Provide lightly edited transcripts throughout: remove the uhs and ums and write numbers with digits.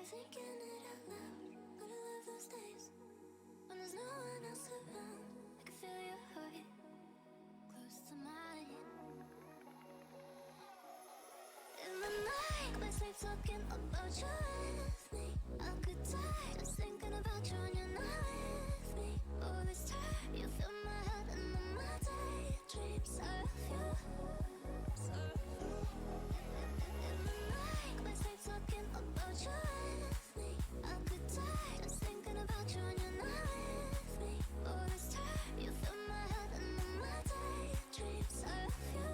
thinking it out loud. But I love those days when there's no one else around. I can feel your heart close to mine. In the night, my sleep talking about you with me. I could die just thinking about you when you're not with me. Oh, this time you fill my head and then my daydreams of you. In the night, my sleep talking about you with me. I could die just thinking about you when you're not with me. Oh, this time you fill my head and then my daydreams of you.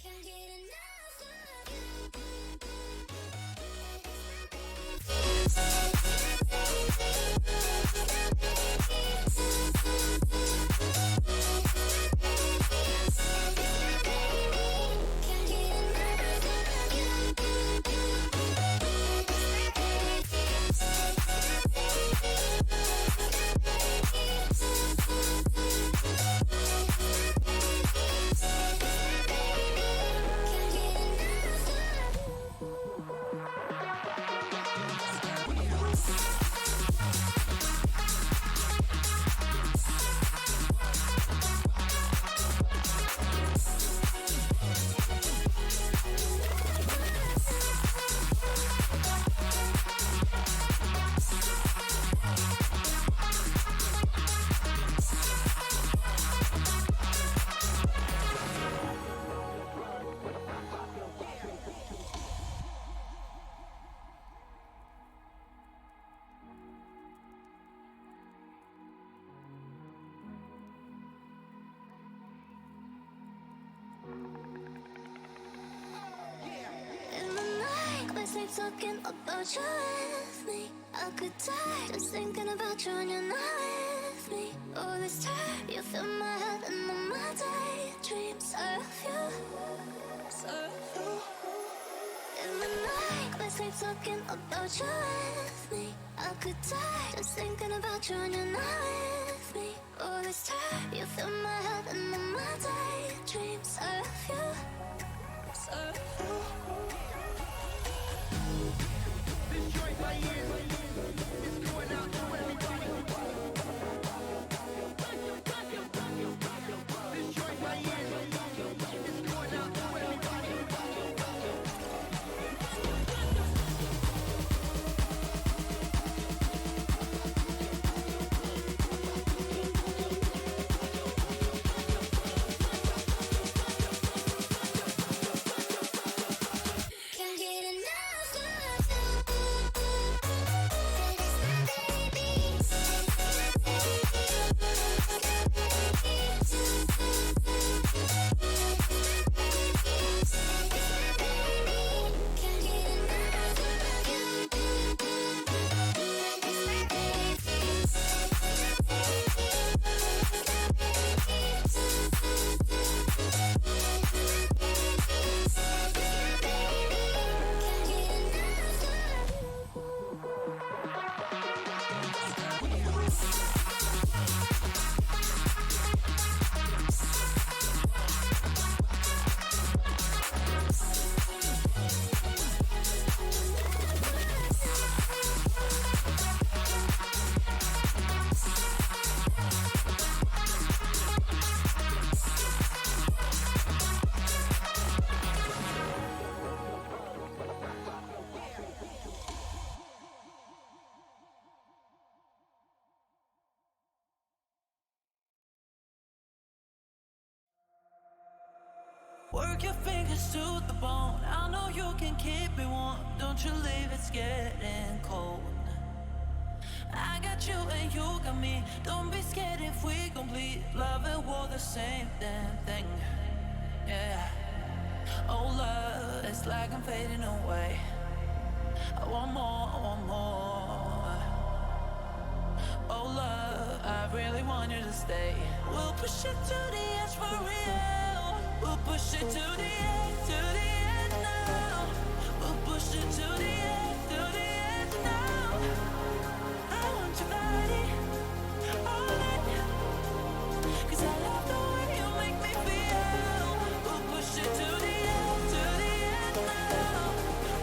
Can't get enough of you. Can't get enough of In the night, my sleep talking about you with me. I could die just thinking about you when you're not with me. Oh, this time you fill my head and then my daydreams of you. In the night, my sleep talking about you with me. I could die just thinking about you when you're not with me. Oh, this time you fill my head and then my daydreams of you. This joint right here is going out to everybody. This joint right here is going out to everybody. Can't get enough of Can't get enough of Work your fingers to the bone. I know you can keep me warm. Don't you leave, it's getting cold. I got you and you got me. Don't be scared if we complete love and war the same damn thing. Yeah. Oh love, it's like I'm fading away. I want more, I want more. Oh love, I really want you to stay. We'll push it to the edge for real. We'll push it to the end now. We'll push it to the end now. I want your body, all in. 'Cause I love the way you make me feel. We'll push it to the end now.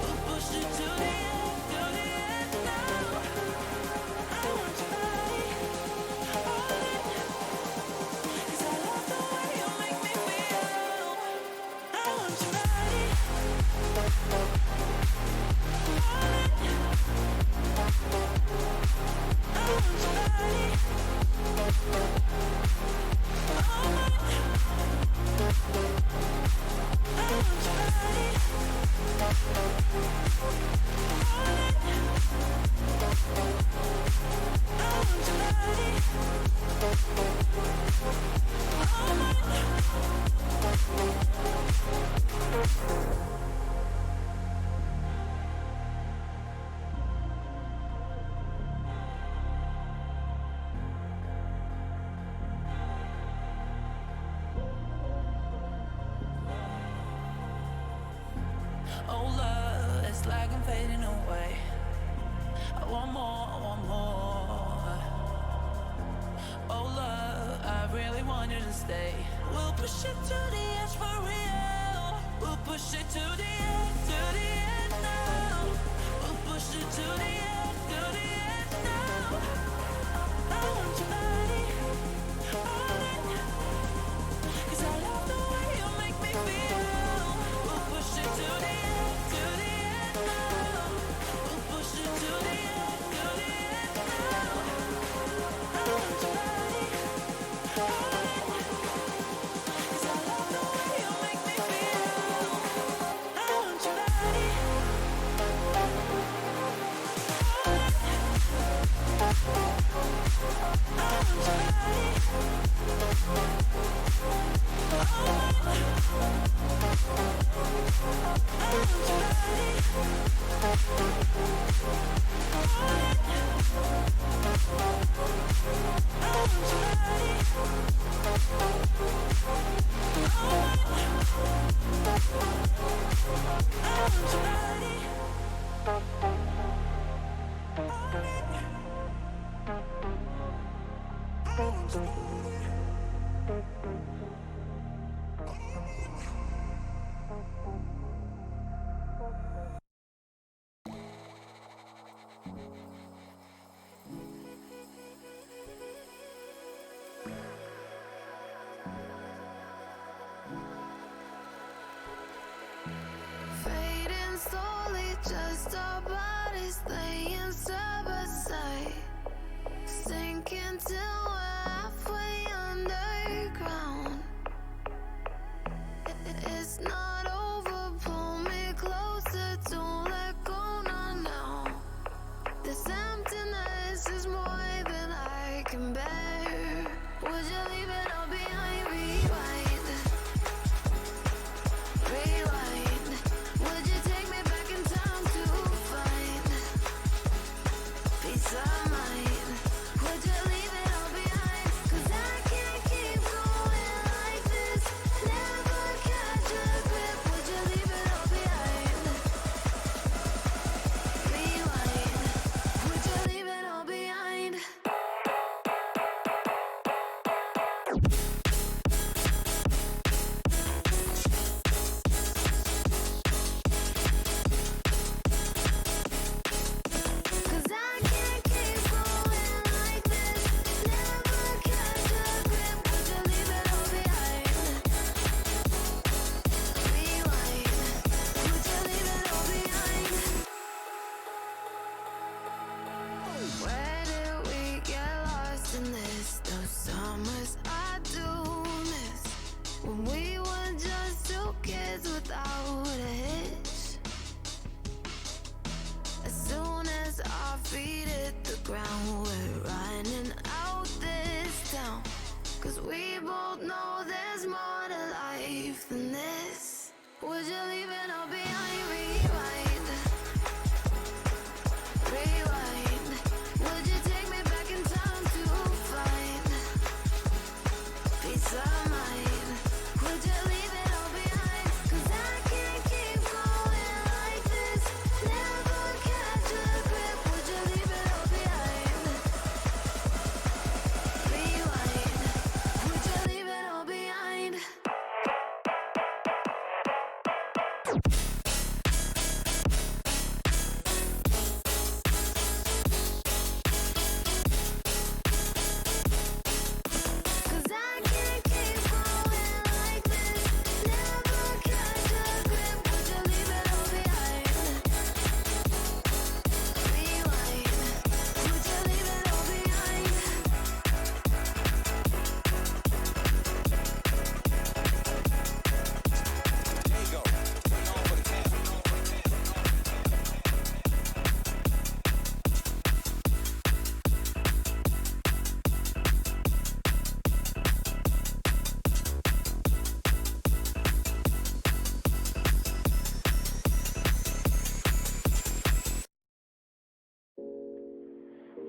We'll push it to the end now. I want your body, all in. 'Cause I love the way you make me feel. I want your body, all in. I want your body, all in. Oh love, it's like I'm fading away. I want more, I want more. Oh love, I really want you to stay. We'll push it to the edge for real. We'll push it to the end now. We'll push it to the end now. I want your body, all in. 'Cause I love the way you make me feel. We'll push it to the end now. We'll push it to the end now. I want your body, all in. 'Cause I love the way you make me feel. I want your body, all in. I want your body, Fading slowly, just our bodies laying side by side, sinking till we're halfway underground. It's not over, pull me closer, don't let go, not now. This emptiness is more than I can bear. Would you leave it all behind? Rewind, rewind. Would you take me back in time to find peace of mind? Would you leave it all behind? 'Cause I can't keep going like this, never catch a grip. Would you leave it all behind? Rewind. Would you leave it all behind? Cause I can't keep going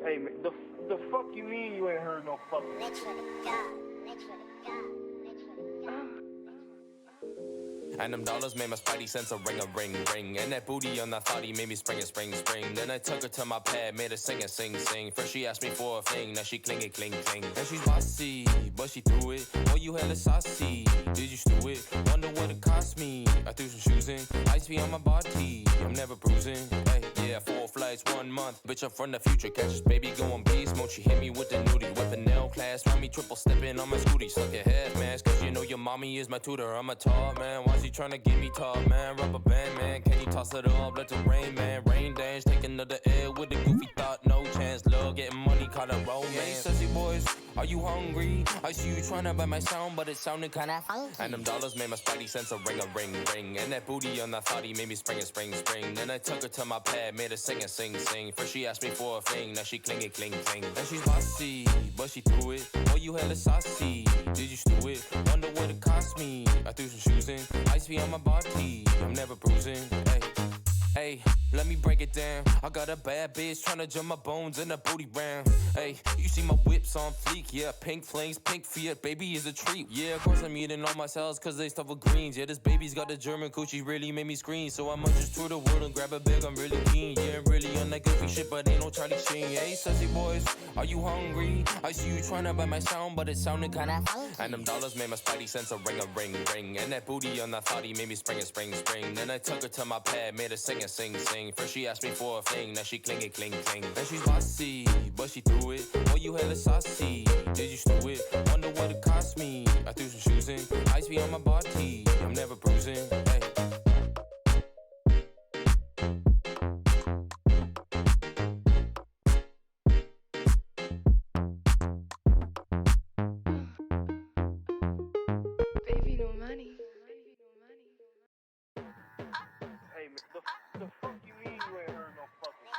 Hey, man, the fuck you mean you ain't heard no fucking? And them dollars made my spidey sense a ring, ring. And that booty on that thotty made me spring. Then I took her to my pad, made her sing. First she asked me for a thing, now she cling. And she's bossy, but she threw it. Oh, you hella saucy, did you stew it? Wonder what it cost me. I threw some shoes in, ice be on my body, I'm never bruising. Hey, yeah, 4 flights, 1 month. Bitch, I'm from the future, catch this baby going beast. Won't she hit me with the nudie? Whipping nail class, round me triple stepping on my scooty. Suck your head, man, cause you know your mommy is my tutor. I'm a tall man, why she tryna get me tall, man? Rubber band, man, can you toss it up? Let the rain, man, rain dance. Taking another L with a goofy thought, no chance. Love getting money, call it romance. Hey, sassy boys, are you hungry? I see you tryna buy my sound, but it sounded kinda funky. And them dollars made my spidey sense a ring. And that booty on that thotty made me spring. Then I took her to my pad, made her sing. First she asked me for a thing, now she cling. And she's bossy, but she threw it. Oh, you hella saucy, did you stew it? Wonder what it cost me. I threw some shoes in, ice be on my body, I'm never bruising. Hey, let me break it down. I got a bad bitch tryna jump my bones in a booty round. Hey, you see my whips on fleek, yeah, pink flames, pink Fiat, baby is a treat. Yeah, of course I'm eating all my cells cause they stuff with greens. Yeah, this baby's got the German coochie, really made me scream. So I'ma just tour the world and grab a bag, I'm really keen. Yeah, really on that goofy shit, but ain't no Charlie Sheen. Hey, sassy boys, are you hungry? I see you tryna buy my sound, but it sounded kinda funky. And them dollars made my spidey sense a ring. And that booty on that thotty made me spring. Then I took her to my pad, made her sing. First she asked me for a thing, now she cling. And she's bossy, but she threw it. Oh, you hella saucy, did you stew it? Wonder what it cost me. I threw some shoes in, ice be on my body, I'm never bruising. Hey. Baby, no money. Hey, man, the fuck you mean you ain't heard no fucking?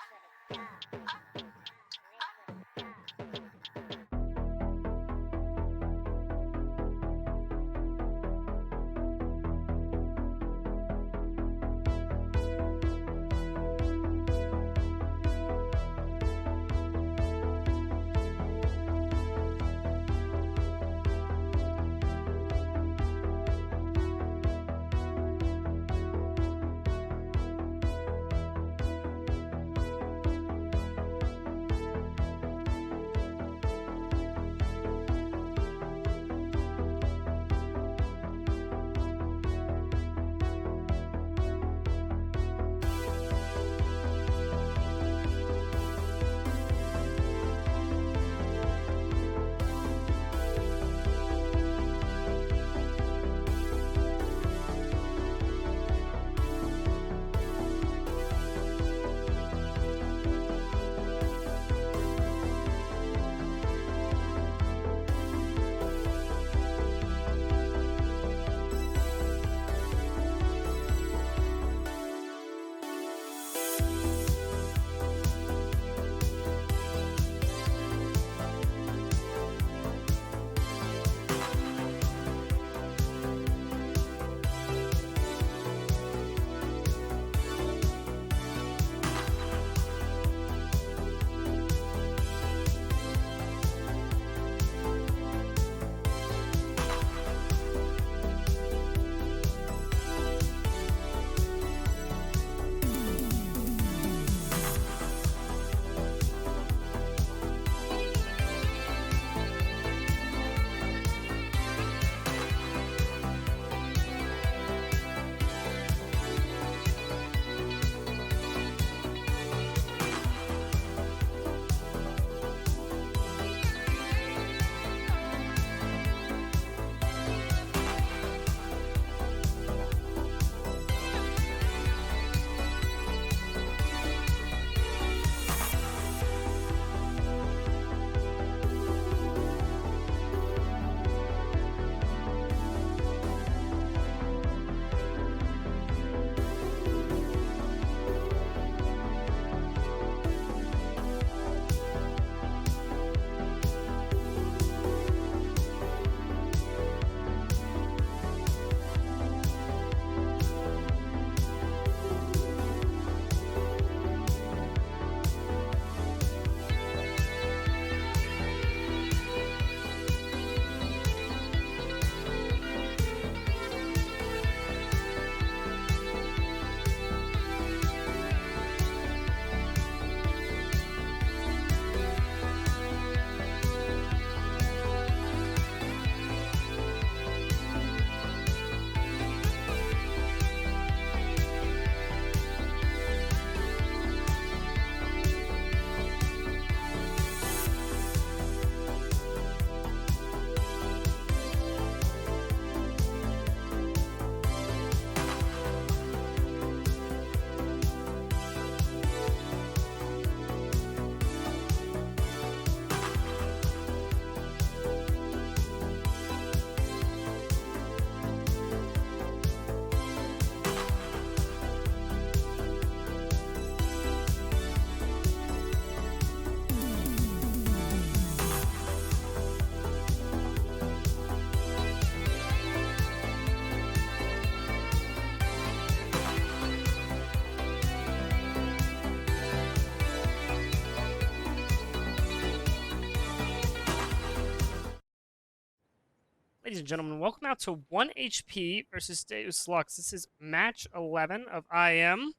Ladies and gentlemen, welcome out to 1 HP versus Deus Lux. This is match 11 of IM.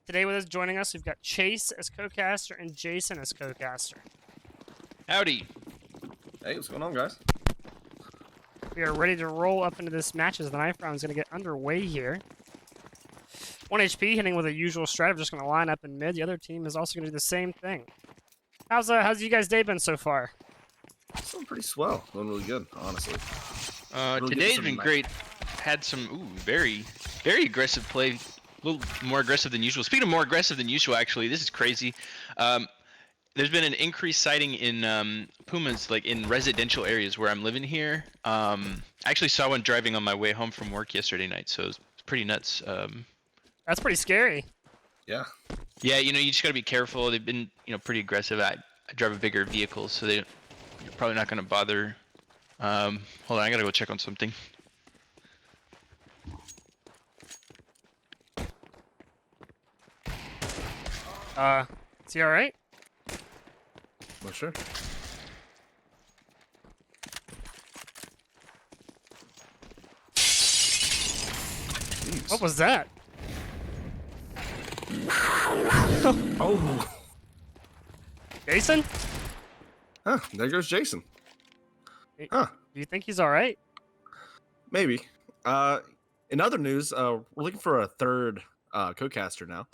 Today with us, joining us, we've got Chase as co-caster and Jason as co-caster. Howdy. Hey, what's going on, guys? We are ready to roll up into this match as the knife round is going to get underway here. 1 HP hitting with a usual strat of just going to line up in mid. The other team is also going to do the same thing. How's you guys' day been so far? It's been pretty swell. Going really good, honestly. Really Today's been great. Had some very aggressive play. A little more aggressive than usual. Speaking of more aggressive than usual, actually, this is crazy. There's been an increased sighting in pumas, like in residential areas where I'm living here. I actually saw one driving on my way home from work yesterday night, so it's pretty nuts. That's pretty scary. Yeah. Yeah, you just gotta be careful. They've been, pretty aggressive. I drive a bigger vehicle, so they're probably not gonna bother. Hold on, I gotta go check on something. Is he alright? Well, sure. Jeez. What was that? Oh. Jason? Huh, there goes Jason. Huh. Do you think he's alright? Maybe. In other news, we're looking for a third co-caster now.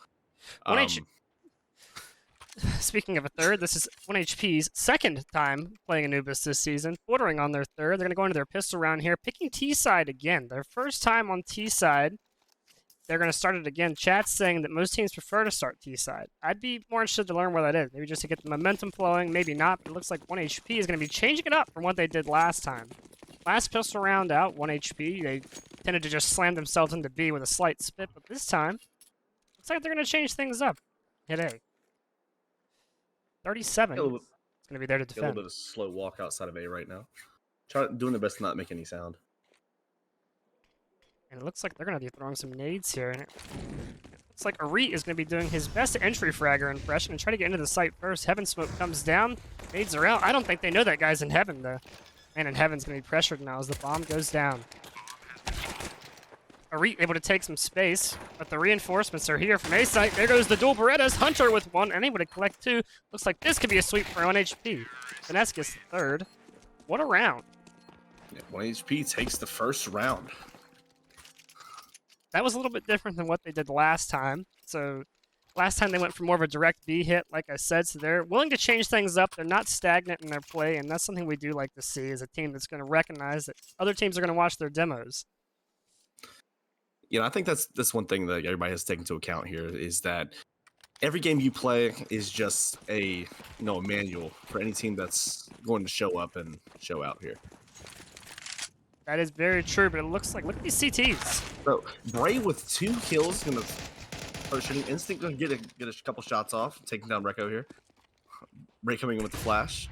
Speaking of a third, this is 1 HP's second time playing Anubis this season, bordering on their third. They're going to go into their pistol round here, picking T-side again. Their first time on T-side. They're going to start it again. Chat's saying that most teams prefer to start T-side. I'd be more interested to learn where that is. Maybe just to get the momentum flowing, maybe not. But it looks like 1 HP is going to be changing it up from what they did last time. Last pistol round out, 1 HP. They tended to just slam themselves into B with a slight spit. But this time, looks like they're going to change things up. Hit A. 37. It's going to be there to A defend. little bit of slow walk outside of A right now. Doing their best to not make any sound. And it looks like they're going to be throwing some nades here. And it looks like Arit is going to be doing his best entry fragger impression and try to get into the site first. Heaven smoke comes down. Nades are out. I don't think they know that guy's in Heaven, though. Man, and Heaven's going to be pressured now as the bomb goes down. Arit able to take some space, but the reinforcements are here from A site. There goes the dual Berettas. Hunter with one, and able to collect two. Looks like this could be a sweep for 1 HP. Finesse gets the third. What a round. Yeah, 1 HP takes the first round. That was a little bit different than what they did last time. So last time they went for more of a direct B hit, like I said. So they're willing to change things up. They're not stagnant in their play, and that's something we do like to see as a team that's going to recognize that other teams are going to watch their demos. I think that's one thing that everybody has to take into account here is that every game you play is just a manual for any team that's going to show up and show out here. That is very true, but it looks like, look at these CTs. So Bray with 2 kills gonna start shooting. Instinct gonna get a couple shots off, taking down Rekko here. Bray coming in with the flash.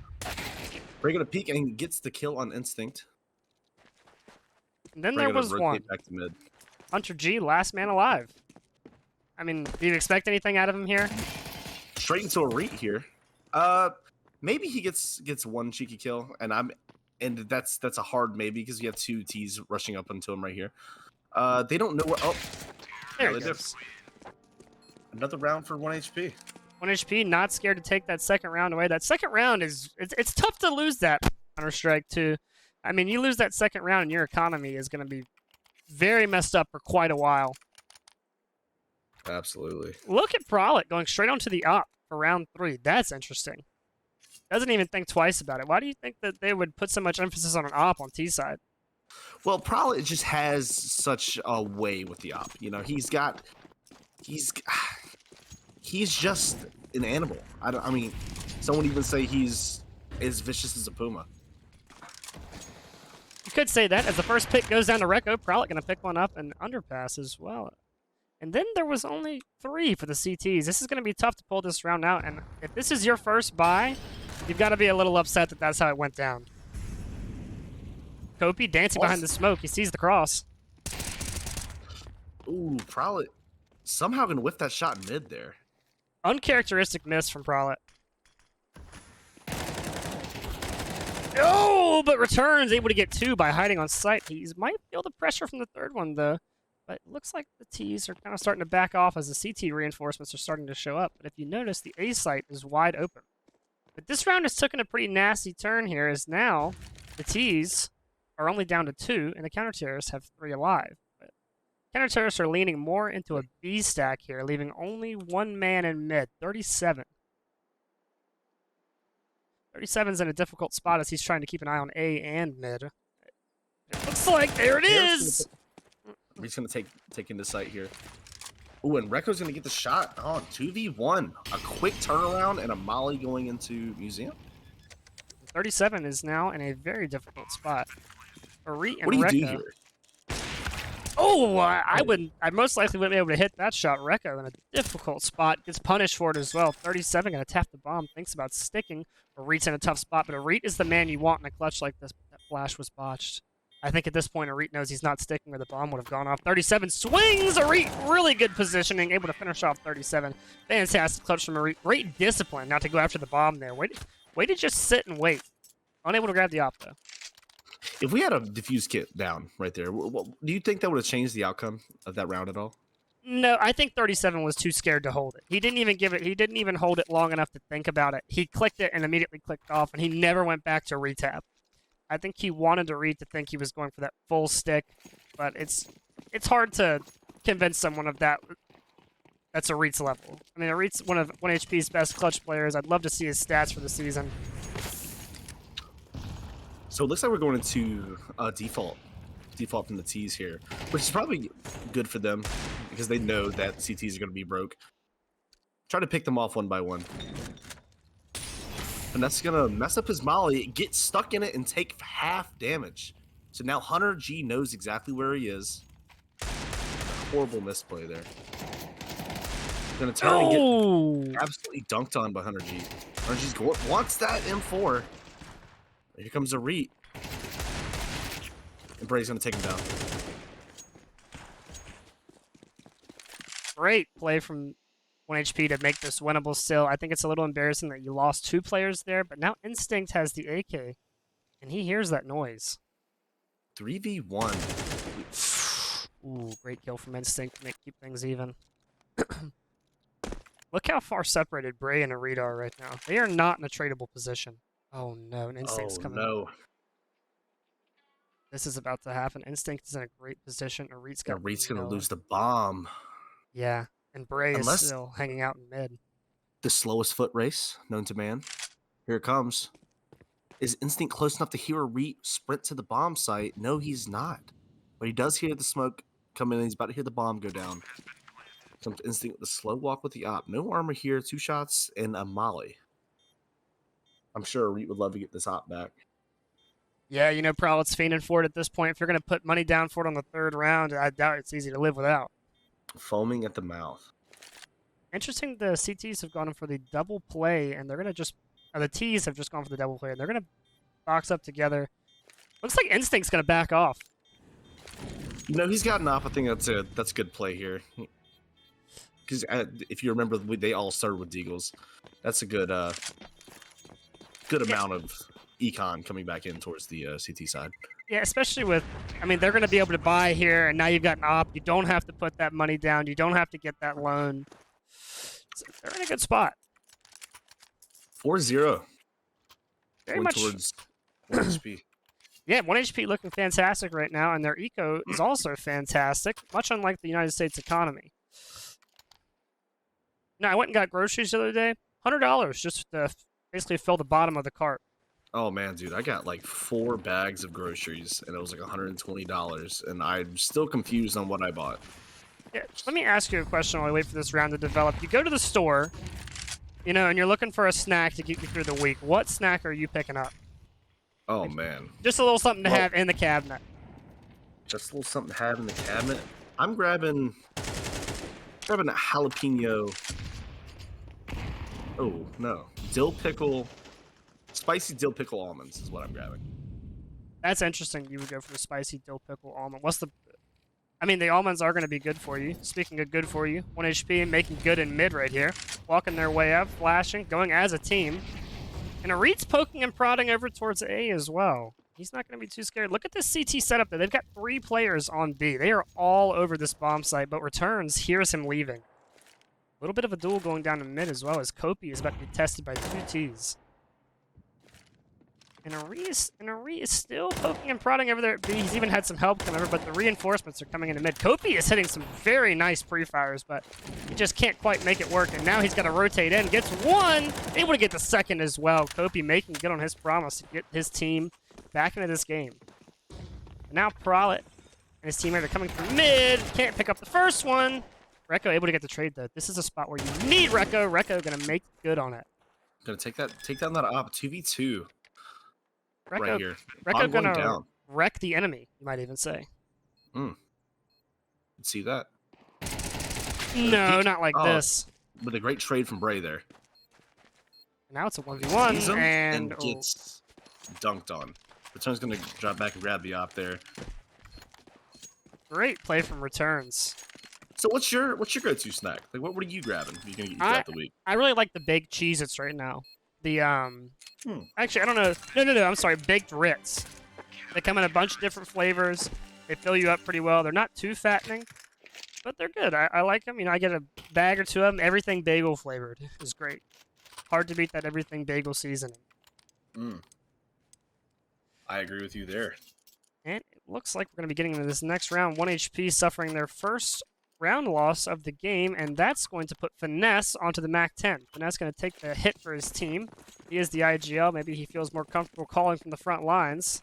Bray gonna peek and gets the kill on Instinct. And then Bray there gonna was rotate one. back to mid. Hunter G, last man alive. I mean, do you expect anything out of him here? Straight into a Reet here. Maybe he gets one cheeky kill, and that's a hard maybe because you have 2 T's rushing up onto him right here. They don't know where. Oh, There they he do. goes. Another round for 1 HP. 1 HP, not scared to take that second round away. That second round it's tough to lose that Counter-Strike too. I mean, you lose that second round and your economy is going to be very messed up for quite a while. Absolutely. Look at Prolit going straight onto the up for round 3. That's interesting. Doesn't even think twice about it. Why do you think that they would put so much emphasis on an op on T side? Well, Prolit just has such a way with the op. He's just an animal. I mean, some would even say he's as vicious as a puma. You could say that as the first pick goes down to Rekko. Prolit going to pick one up and underpass as well. And then there was only 3 for the CTs. This is going to be tough to pull this round out. And if this is your first buy, you've got to be a little upset that that's how it went down. Kopi dancing behind the smoke. He sees the cross. Ooh, Prolit somehow gonna whiff that shot mid there. Uncharacteristic miss from Prolit. Oh, Oh, but returns, able to get 2 by hiding on site. He might feel the pressure from the third one, though. But it looks like the T's are kind of starting to back off as the CT reinforcements are starting to show up. But if you notice, the A site is wide open. But this round has taken a pretty nasty turn here, as now the T's are only down to 2, and the counter-terrorists have 3 alive. But counter-terrorists are leaning more into a B stack here, leaving only 1 man in mid, 37. 37's in a difficult spot as he's trying to keep an eye on A and mid. It looks like there it is! He's going to take into sight here. Ooh, and Rekko's going to get the shot on 2v1. A quick turnaround and a molly going into Museum. 37 is now in a very difficult spot. Arit and What do you do Rekko. here? Oh, I most likely wouldn't be able to hit that shot. Rekko in a difficult spot. Gets punished for it as well. 37 going to tap the bomb. Thinks about sticking. Arit's in a tough spot, but Arit is the man you want in a clutch like this. That flash was botched. I think at this point, Arit knows he's not sticking or the bomb would have gone off. 37 swings! Arit, really good positioning. Able to finish off 37. Fantastic clutch from Arit. Great discipline not to go after the bomb there. Way to just sit and wait. Unable to grab the op, though. If we had a diffuse kit down right there, do you think that would have changed the outcome of that round at all? No, I think 37 was too scared to hold it. He didn't even give it. He didn't even hold it long enough to think about it. He clicked it and immediately clicked off, and he never went back to retap. I think he wanted to read to think he was going for that full stick, but it's hard to convince someone of that. That's Arit's level. I mean, Arit's one of 1HP's best clutch players. I'd love to see his stats for the season. So it looks like we're going into default from the T's here, which is probably good for them because they know that CTs are going to be broke. Try to pick them off one by one. And that's going to mess up his molly, get stuck in it, and take half damage. So now Hunter G knows exactly where he is. Horrible misplay there. Going to turn and get absolutely dunked on by Hunter G. Hunter G wants that M4. Here comes Arit. And Bray's going to take him down. Great play from 1HP to make this winnable still. I think it's a little embarrassing that you lost 2 players there, but now Instinct has the AK, and he hears that noise. 3v1. Ooh, great kill from Instinct to keep things even. Look how far separated Bray and Arit are right now. They are not in a tradable position. Oh no, an Instinct's coming. No. This is about to happen. Instinct is in a great position. Arit's going to lose the bomb. Yeah, and Bray is still hanging out in mid. The slowest foot race known to man. Here it comes. Is Instinct close enough to hear Arit sprint to the bomb site? No, he's not. But he does hear the smoke come in, and he's about to hear the bomb go down. Comes Instinct with a slow walk with the op. No armor here, 2 shots, and a molly. I'm sure Arit would love to get this op back. Yeah, you know, Prowlett's fiending for it at this point. If you're going to put money down for it on the 3rd round, I doubt it's easy to live without. Foaming at the mouth. Interesting, the CTs have gone in for the double play, and they're going to just... the T's have just gone for the double play, and they're going to box up together. Looks like Instinct's going to back off. You know, he's got an op. I think that's a good play here. Because if you remember, they all started with Deagles. That's a good amount of econ coming back in towards the CT side. Yeah, especially with, I mean, they're going to be able to buy here, and now you've got an op. You don't have to put that money down. You don't have to get that loan. So they're in a good spot. 4-0. Very much. Towards 1 HP. Yeah, 1HP looking fantastic right now, and their eco is also fantastic, much unlike the United States economy. No, I went and got groceries the other day. $100 just to basically fill the bottom of the cart. Oh man, dude, I got like 4 bags of groceries, and it was like $120, and I'm still confused on what I bought. Yeah, let me ask you a question while I wait for this round to develop. You go to the store, you know, and you're looking for a snack to get you through the week. What snack are you picking up? Oh man. Just a little something to have in the cabinet. Just a little something to have in the cabinet. I'm grabbing a jalapeno. Oh no, dill pickle, spicy dill pickle almonds is what I'm grabbing. That's interesting. You would go for the spicy dill pickle almond. What's the? I mean, the almonds are going to be good for you. Speaking of good for you, 1 HP making good in mid right here, walking their way up, flashing, going as a team. And Arit's poking and prodding over towards A as well. He's not going to be too scared. Look at this CT setup there. They've got 3 players on B. They are all over this bomb site, but Returns hears him leaving. A little bit of a duel going down in mid as well, as Kopi is about to be tested by 2 Ts. And Ari is still poking and prodding over there at B. He's even had some help come over, but the reinforcements are coming into mid. Kopi is hitting some very nice pre-fires, but he just can't quite make it work. And now he's got to rotate in. Gets 1, able to get the 2nd as well. Kopi making good on his promise to get his team back into this game. And now Prolet and his teammate are coming from mid. Can't pick up the first one. Rekko able to get the trade though. This is a spot where you need Rekko. Rekko gonna make good on it. Gonna take down that op 2v2 Rekko, right here. Rekko I'm going gonna down. wreck the enemy, you might even say. See that? No, not like Oh. this. With a great trade from Bray there. Now it's a Sees 1v1 him and gets dunked on. Return's gonna drop back and grab the op there. great play from Returns. So what's your go-to snack? Like what are you grabbing if you're gonna get you throughout the week? I really like the baked Cheez-Its right now. The actually I don't know. No, I'm sorry, baked Ritz. They come in a bunch of different flavors. They fill you up pretty well. They're not too fattening, but they're good. I like them. You know, I get a bag or 2 of them. Everything bagel flavored is great. Hard to beat that everything bagel seasoning. I agree with you there. And it looks like we're going to be getting into this next round. 1 HP suffering their first round loss of the game, and that's going to put Finesse onto the MAC-10. Finesse going to take the hit for his team. He is the IGL. Maybe he feels more comfortable calling from the front lines.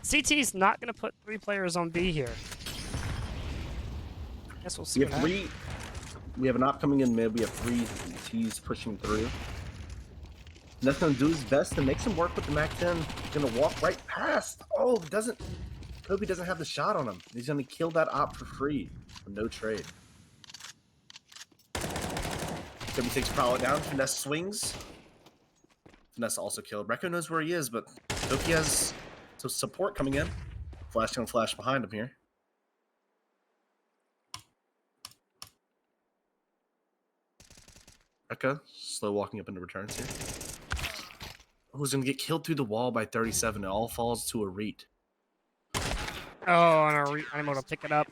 CT's not going to put 3 players on B here. Guess we'll see We what have happens. 3. We have an op coming in mid. We have 3 T's pushing through. And that's gonna do his best to make some work with the MAC-10. Gonna walk right past. Oh, Kobe doesn't have the shot on him. He's gonna kill that op for free. For no trade. Kobe takes Prowler down. Finesse swings. Finesse also killed. Rekko knows where he is, but Kobe has some support coming in. Flash gonna flash behind him here. Rekko slow walking up into Returns here. Who's gonna get killed through the wall by 37? It all falls to a read. Oh, and I'm able to pick it up.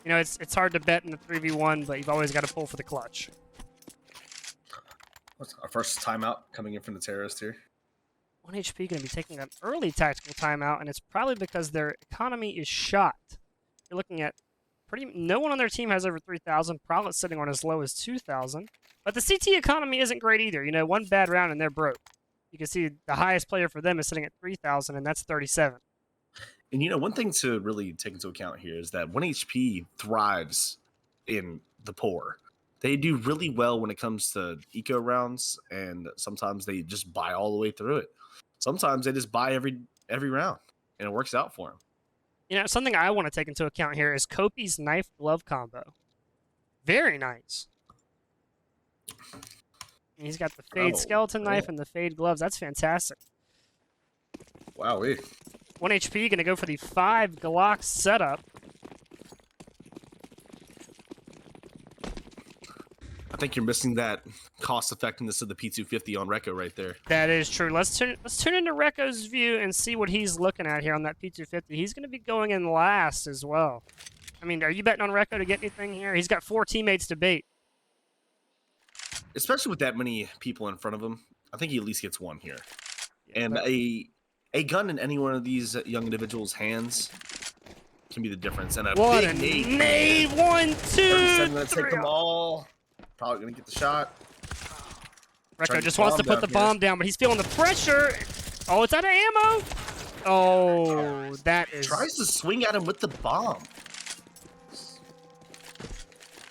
You know, it's hard to bet in the 3v1, but you've always got to pull for the clutch. What's our first timeout coming in from the terrorist here? 1 HP going to be taking an early tactical timeout, and it's probably because their economy is shot. You're looking at no one on their team has over 3,000. Prowlet's sitting on as low as 2,000. But the CT economy isn't great either. You know, one bad round and they're broke. You can see the highest player for them is sitting at 3,000, and that's 37. And you know, one thing to really take into account here is that 1 HP thrives in the poor. They do really well when it comes to eco rounds, and sometimes they just buy all the way through it. Sometimes they just buy every round, and it works out for them. You know, something I want to take into account here is Kopi's knife glove combo. Very nice. And he's got the fade skeleton knife and the fade gloves. That's fantastic. Wow, 1 HP, going to go for the 5 Glock setup. I think you're missing that cost effectiveness of the P250 on Rekko right there. That is true. Let's tune into Rekko's view and see what he's looking at here on that P250. He's going to be going in last as well. I mean, are you betting on Rekko to get anything here? He's got 4 teammates to bait. Especially with that many people in front of him, I think he at least gets 1 here. Yeah, And but a gun in any one of these young individuals' hands can be the difference. And a what big a nade. nade! 1, 2, 37 gonna take 3. them all. Probably gonna get the shot. Rekko just wants to put the bomb down, but he's feeling the pressure. Oh, it's out of ammo. Oh, that is... Tries to swing at him with the bomb.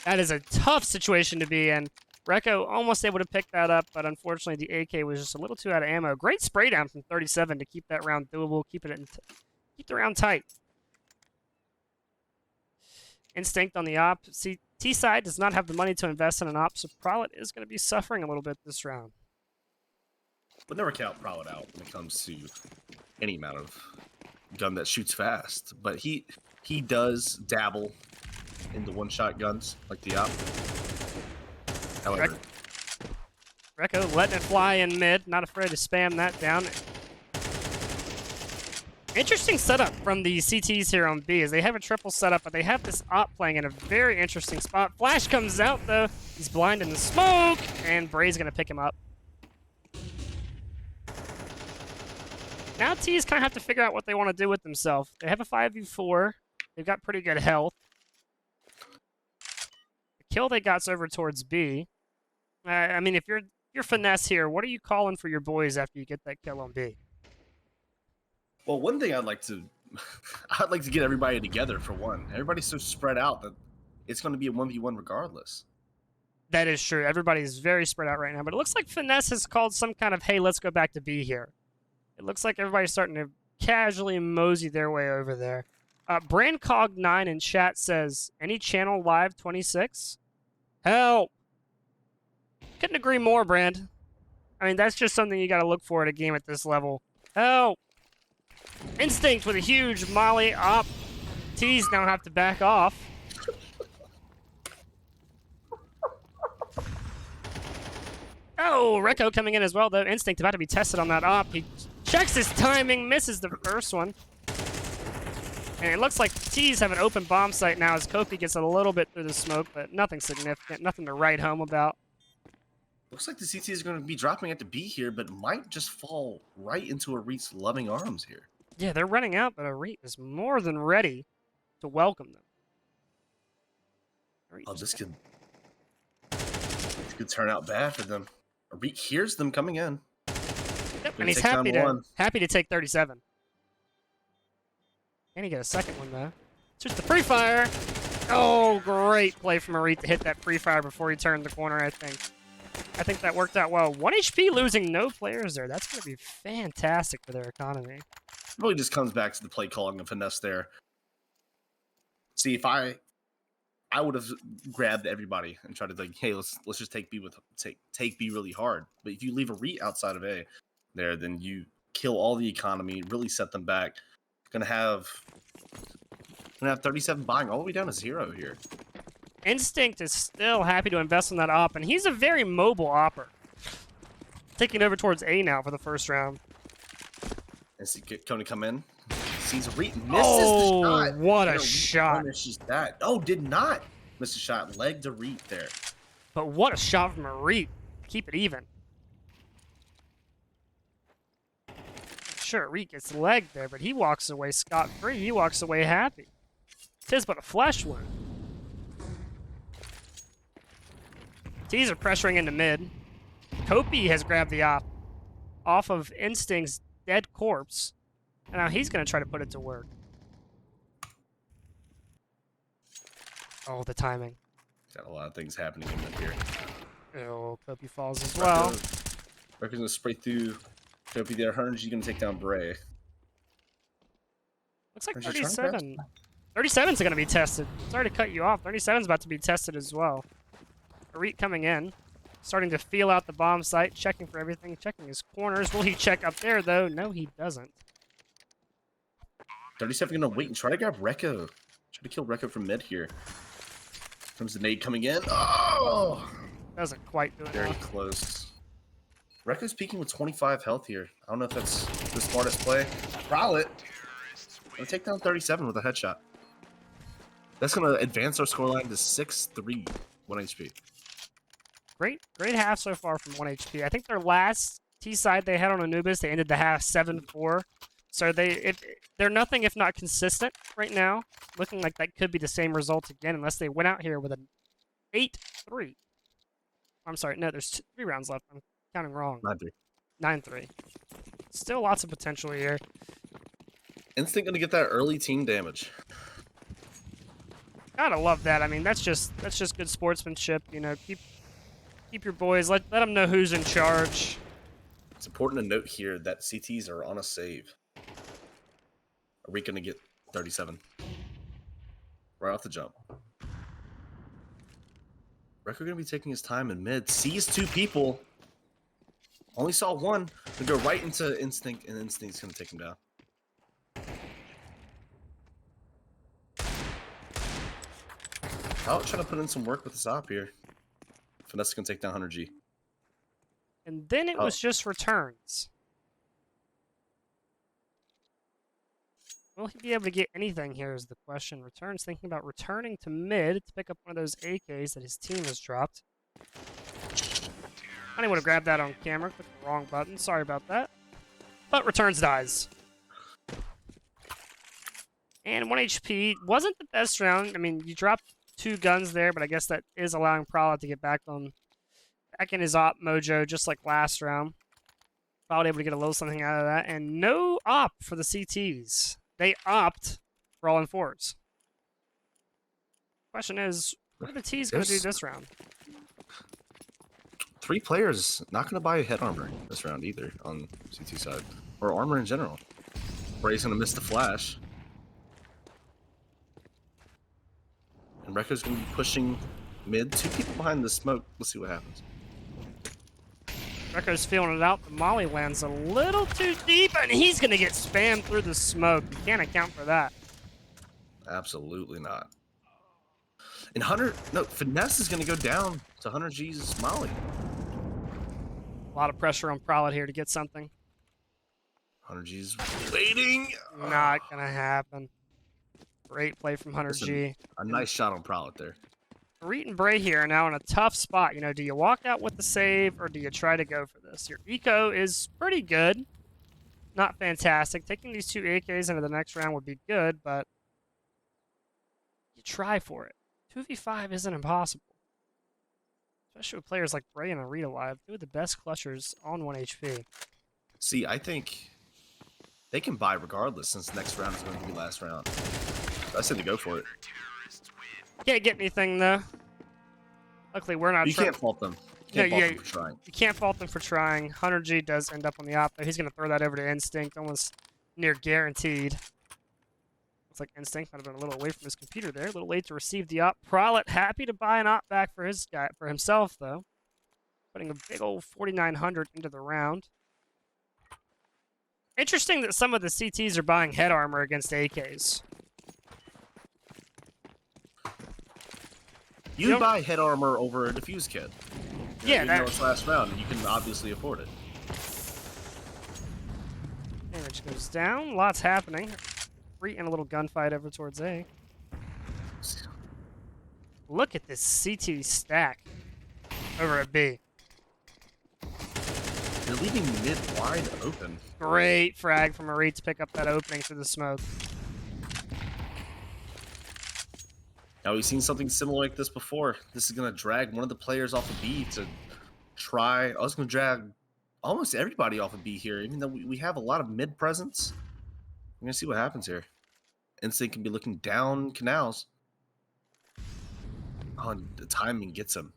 That is a tough situation to be in. Rekko almost able to pick that up, but unfortunately the AK was just a little too out of ammo. Great spray down from 37 to keep that round doable, keep the round tight. Instinct on the op. See, T-side does not have the money to invest in an op, so Prowlet is going to be suffering a little bit this round. But never count Prowlet out when it comes to any amount of gun that shoots fast. But he does dabble in the one-shot guns like the op. However, Rekko letting it fly in mid, not afraid to spam that down. Interesting setup from the CTs here on B, as they have a triple setup, but they have this op playing in a very interesting spot. Flash comes out, though. He's blind in the smoke, and Bray's going to pick him up. Now T's kind of have to figure out what they want to do with themselves. They have a 5v4. They've got pretty good health. The kill they got's over towards B. I mean, if you're Finesse here, what are you calling for your boys after you get that kill on B? Well, one thing I'd like to get everybody together for one. Everybody's so spread out that it's going to be a 1v1 regardless. That is true. Everybody's very spread out right now, but it looks like Finesse has called some kind of, hey, let's go back to B here. It looks like everybody's starting to casually mosey their way over there. BrandCog9 in chat says, any channel live 26? Help! Couldn't agree more, Brand. I mean, that's just something you got to look for at a game at this level. Help! Instinct with a huge molly op. T's now have to back off. Oh, Rekko coming in as well, though. Instinct about to be tested on that op. He checks his timing, misses the first one. And it looks like T's have an open bomb site now as Kofi gets a little bit through the smoke, but nothing significant, nothing to write home about. Looks like the CT is going to be dropping at the B here, but might just fall right into Arit's loving arms here. Yeah, they're running out, but Arit is more than ready to welcome them. Oh, this could turn out bad for them. Arit hears them coming in. Yep, and he's happy to take 37. And he get a second one, though. Just the pre-fire. Oh, great play from Arit to hit that pre-fire before he turned the corner, I think. I think that worked out well. 1 HP losing no players there. That's going to be fantastic for their economy. It really just comes back to the play calling and Finesse there. See, if I would have grabbed everybody and tried to like, hey, let's just take B take B really hard. But if you leave Arit outside of A there, then you kill all the economy, really set them back. Gonna have 37 buying all the way down to 0 here. Instinct is still happy to invest in that op, and he's a very mobile opper. Taking over towards A now for the first round. And see Coney come in. Sees Arit, misses the shot. What a shot. Finishes that. Oh, did not miss a shot. Legged Arit there. But what a shot from Arit. Keep it even. Sure, Arit gets legged there, but he walks away scot-free. He walks away happy. Tis but a flesh wound. T's are pressuring into mid. Kopi has grabbed the op off of Instinct's dead corpse. And now he's going to try to put it to work. Oh, the timing. Got a lot of things happening in here. Oh, Kopi falls as well. Rekko's going to spray through Kopi there. Hernergy's going to take down Bray. Looks like Hernergy 37. 37's going to be tested. Sorry to cut you off. 37's about to be tested as well. Arit coming in. Starting to feel out the bomb site. Checking for everything. Checking his corners. Will he check up there, though? No, he doesn't. 37 going to wait and try to grab Rekko. Try to kill Rekko from mid here. Comes the nade coming in. Oh! Doesn't quite do it. Very close. Rekko's peaking with 25 health here. I don't know if that's the smartest play. Rowlet. Gonna take down 37 with a headshot. That's going to advance our scoreline to 6-3. 1 HP. Great half so far from 1 HP. I think their last T-side they had on Anubis, they ended the half 7-4. So they're nothing if not consistent right now. Looking like that could be the same result again unless they went out here with an 8-3. I'm sorry, no, there's 3 rounds left. I'm counting wrong. 9-3. 9-3. Still lots of potential here. Instinct gonna get that early team damage. Gotta love that. I mean, that's just good sportsmanship. You know, keep your boys. Let them know who's in charge. It's important to note here that CTs are on a save. Are we gonna get 37? Right off the jump. Rekko gonna be taking his time in mid. Sees 2 people. Only saw 1. They go right into Instinct, and Instinct's gonna take him down. Out trying to put in some work with this op here. Finesse gonna take down 100G. And then it was just returns. Will he be able to get anything here is the question. Returns thinking about returning to mid to pick up one of those AKs that his team has dropped. I would have grabbed that on camera. Clicked the wrong button. Sorry about that. But returns dies. And 1 HP wasn't the best round. I mean, you dropped 2 guns there, but I guess that is allowing Prowler to get back in his op mojo, just like last round. Probably able to get a little something out of that. And no op for the CTs. They opt for all in 4s. Question is, what are the T's going to do this round? 3 players not going to buy head armor this round either on CT side. Or armor in general. Bray's going to miss the flash. And Rekko's going to be pushing mid. 2 people behind the smoke. Let's see what happens. Rekko's feeling it out. The molly lands a little too deep, and he's going to get spammed through the smoke. You can't account for that. Absolutely not. And Finesse is going to go down to 100G's molly. A lot of pressure on Prowler here to get something. 100G's waiting. Not going to happen. Great play from 100G. A nice shot on Prowler there. Reet and Bray here are now in a tough spot. You know, do you walk out with the save or do you try to go for this? Your eco is pretty good. Not fantastic. Taking these 2 AKs into the next round would be good, but you try for it. 2v5 isn't impossible. Especially with players like Bray and Reet alive. 2 of the best clutchers on 1 HP. See, I think they can buy regardless since next round is going to be last round. So I said to go for it. Can't get anything, though. Luckily, we're not You can't fault them. You can't fault them for trying. You can't fault them for trying. 100G does end up on the op, though. He's going to throw that over to Instinct, almost near guaranteed. Looks like Instinct might have been a little away from his computer there. A little late to receive the op. Prowler happy to buy an op back for himself, though. Putting a big old 4,900 into the round. Interesting that some of the CTs are buying head armor against AKs. You buy head armor over a defuse kit. Yeah, you know it's last round, and you can obviously afford it. Damage goes down. Lots happening. Reet in a little gunfight over towards A. Look at this CT stack over at B. You're leaving mid wide open. Great frag from Reet to pick up that opening through the smoke. Now, we've seen something similar like this before. This is going to drag one of the players off of B to try. I was going to drag almost everybody off of B here, even though we have a lot of mid presence. We're going to see what happens here. Instinct can be looking down canals. Oh, and the timing gets him.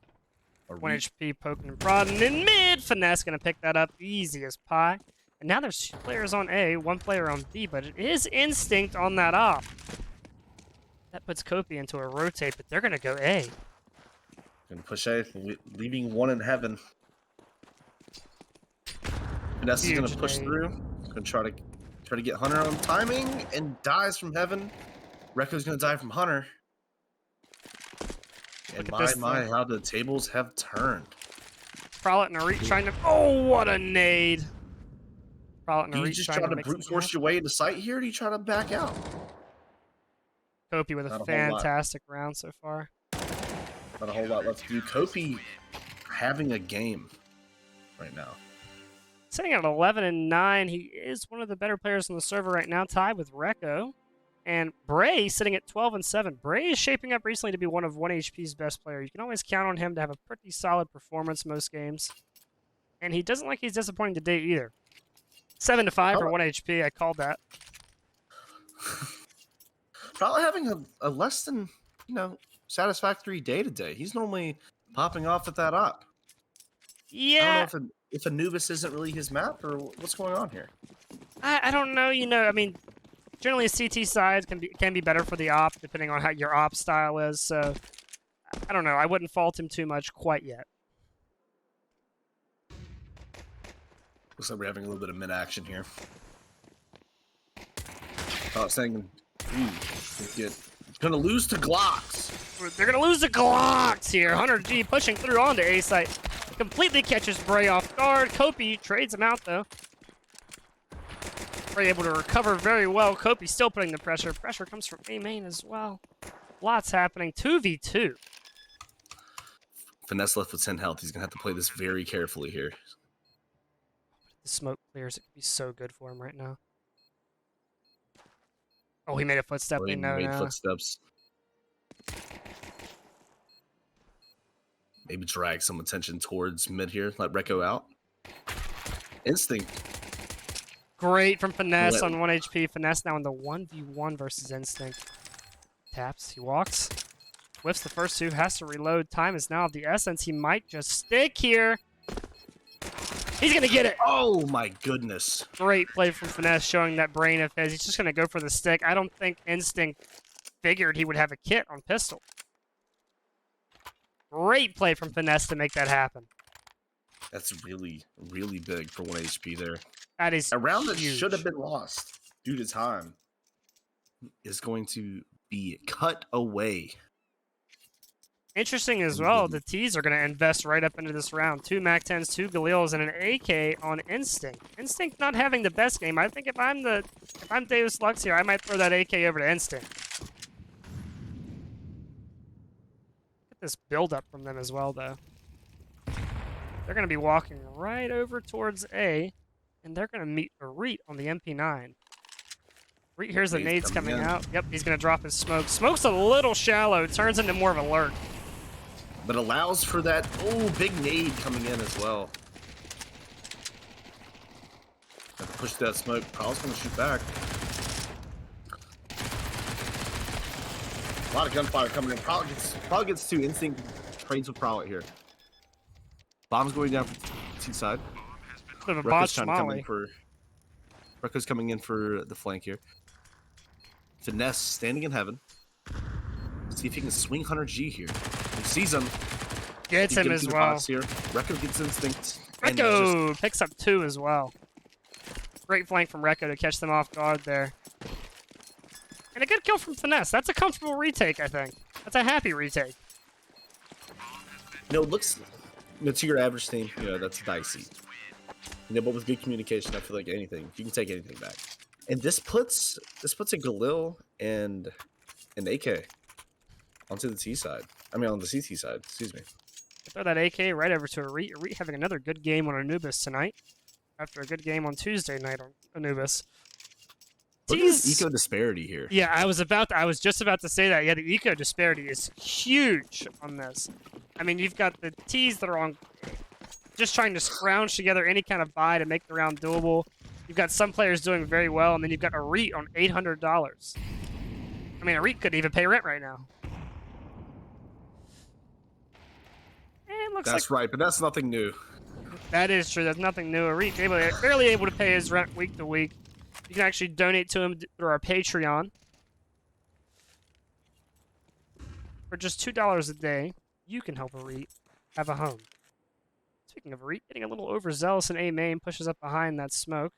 1 HP poking and prodding in mid. Finesse going to pick that up easy as pie. And now there's 2 players on A, 1 player on B, but it is Instinct on that op. That puts Kopi into a rotate, but they're going to go A. Gonna push A, leaving 1 in heaven. Finesse is gonna push through. Gonna try to get Hunter on timing and dies from heaven. Rekko's gonna die from Hunter. And my, how the tables have turned. Prowler and Reet trying to. Oh, what a nade! Prowler and Do you Reet just trying try to make brute force your way into sight here, or do you try to back out? Kopi with a fantastic round so far. Not a whole lot left to do. Kopi having a game right now. Sitting at 11-9, he is one of the better players on the server right now, tied with Rekko. And Bray sitting at 12-7. Bray is shaping up recently to be one of 1 HP's best players. You can always count on him to have a pretty solid performance most games. And he doesn't like he's disappointing today either. 7-5 for 1 HP, I called that. Probably having a less than, satisfactory day today. He's normally popping off at that op. Yeah. I don't know if Anubis isn't really his map or what's going on here. I don't know. I mean, generally a CT side can be better for the op depending on how your op style is. So I don't know. I wouldn't fault him too much quite yet. Looks like we're having a little bit of mid action here. Saying, gonna lose to Glocks. They're gonna lose to Glocks here. 100G pushing through onto A site. Completely catches Bray off guard. Kopi trades him out though. We're able to recover very well. Kopi still putting the pressure. Pressure comes from A main as well. Lots happening. 2v2. Finesse left with 10 health. He's going to have to play this very carefully here. The smoke clears. It could be so good for him right now. Oh, he made a footstep. Oh, he They know made now. footsteps. Maybe drag some attention towards mid here. Let Rekko out. Instinct. Great from Finesse Let- on 1 HP. Finesse now in the 1v1 versus Instinct. Taps. He walks. Whiffs the first two. Has to reload. Time is now of the essence. He might just stick here. He's going to get it. Oh my goodness. Great play from Finesse showing that brain of his. He's just going to go for the stick. I don't think Instinct figured he would have a kit on pistol. Great play from Finesse to make that happen. That's really, really big for 1 HP there. That is A round that huge. should have been lost due to time is going to be cut away. Interesting as well, the T's are going to invest right up into this round. 2 MAC-10s, 2 Galils, and an AK on Instinct. Instinct not having the best game. I think if I'm Deus Lux here, I might throw that AK over to Instinct. Get this build-up from them as well, though. They're going to be walking right over towards A, and they're going to meet a Reet on the MP9. Reet here's the He's nades coming coming in. out. Yep, he's going to drop his smoke. Smoke's a little shallow. Turns into more of a lurk. But allows for that, big nade coming in as well. Have to push that smoke. Prowl's going to shoot back. A lot of gunfire coming in. Prowl gets 2. Instinct trades with Prowl here. Bomb's going down for T side. Bit of a Rekko's botch trying to come in molly. for. Rekko's coming in for the flank here. Finesse standing in heaven. See if he can swing Hunter G here. He sees him. Gets He him gives as the well. box here. Rekko gets instinct. and just- Rekko picks up 2 as well. Great flank from Rekko to catch them off guard there. And a good kill from Finesse. That's a comfortable retake, I think. That's a happy retake. it looks to your average team, that's dicey. But with good communication, I feel like anything, you can take anything back. And this puts a Galil and an AK onto the T side. I mean, on the CT side, excuse me. Throw that AK right over to Arit. Arit having another good game on Anubis tonight. After a good game on Tuesday night on Anubis. Look at this T's- eco disparity here. Yeah, I was just about to say that. Yeah, the eco disparity is huge on this. I mean, you've got the T's that are on just trying to scrounge together any kind of buy to make the round doable. You've got some players doing very well, and then you've got Arit on $800. I mean, Arit couldn't even pay rent right now. And it looks That's right, but that's nothing new. That is true. That's nothing new. Arit barely able to pay his rent week to week. You can actually donate to him through our Patreon. For just $2 a day, you can help Arit have a home. Speaking of Arit, getting a little overzealous in A main, pushes up behind that smoke.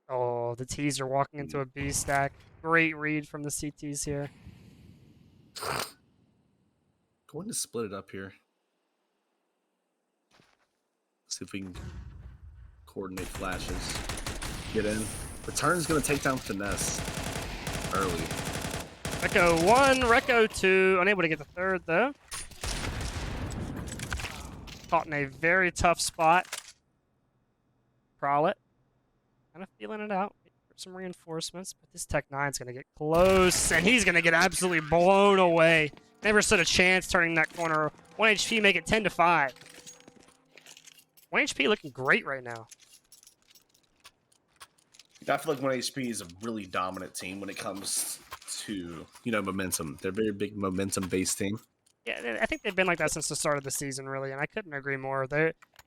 Oh, the T's are walking into a B stack. Great read from the CTs here. Going to split it up here. See if we can coordinate flashes. Get in. Return's going to take down Finesse early. Rekko 1, Rekko 2. Unable to get the third, though. Caught in a very tough spot. Prowl it. Kind of feeling it out. Wait for some reinforcements, but this Tech 9's going to get close, and he's going to get absolutely blown away. Never stood a chance turning that corner. 1 HP, make it 10-5. 1 HP looking great right now. I feel like 1 HP is a really dominant team when it comes to, momentum. They're a very big momentum-based team. Yeah, I think they've been like that since the start of the season, really, and I couldn't agree more.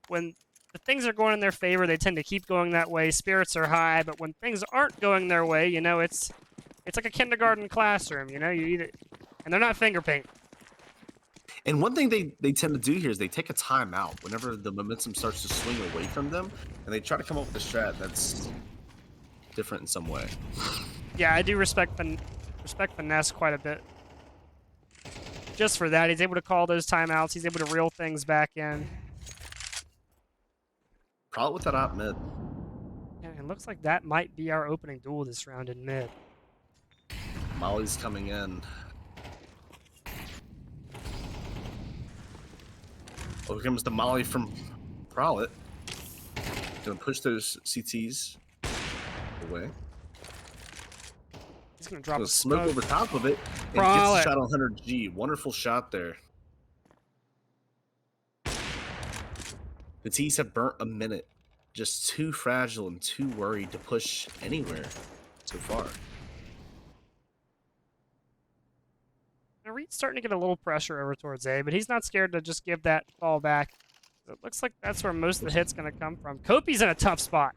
When the things are going in their favor, they tend to keep going that way. Spirits are high, but when things aren't going their way, it's like a kindergarten classroom, you either, and they're not finger paint. And one thing they tend to do here is they take a timeout whenever the momentum starts to swing away from them, and they try to come up with a strat that's different in some way. Yeah, I do respect Finesse quite a bit. Just for that, he's able to call those timeouts. He's able to reel things back in. Probably with that op mid. Yeah, And looks like that might be our opening duel this round in mid. Molly's coming in. Oh, here comes the Molly from Prowlet. Gonna push those CTs away. He's gonna drop Gonna a smoke smoke. over top of it and gets Prowlet. the shot on 100G. Wonderful shot there. The T's have burnt a minute. Just too fragile and too worried to push anywhere so far. Now, Reed's starting to get a little pressure over towards A, but he's not scared to just give that ball back. So it looks like that's where most of the hit's going to come from. Kopi's in a tough spot.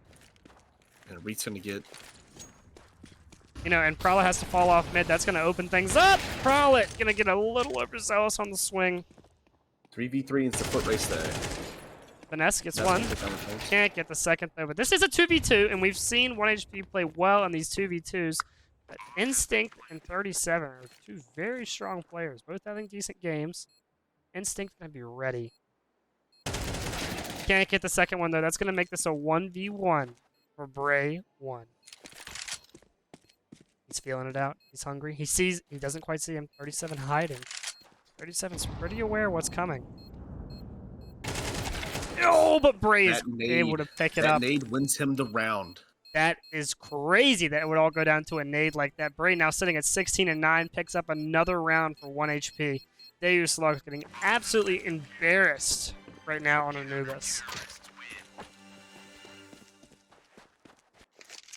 And Reed's gonna get You know, and Prowlet has to fall off mid. That's going to open things up. Prowlet going to get a little overzealous on the swing. 3v3 into the foot race there. Vanessa gets That's one. what the counter plays. Can't get the second, though. But this is a 2v2, and we've seen 1HP play well in these 2v2s. But Instinct and 37 are two very strong players, both having decent games. Instinct going to be ready. Can't get the second one, though. That's going to make this a 1v1 for Bray 1. He's feeling it out. He's hungry. He sees. He doesn't quite see him. 37 hiding. 37's pretty aware what's coming. Oh, but Bray is able to pick it that up. nade wins him the round. That is crazy that it would all go down to a nade like that. Bray now sitting at 16 and 9, picks up another round for 1 HP. Deus Lux getting absolutely embarrassed right now on Anubis.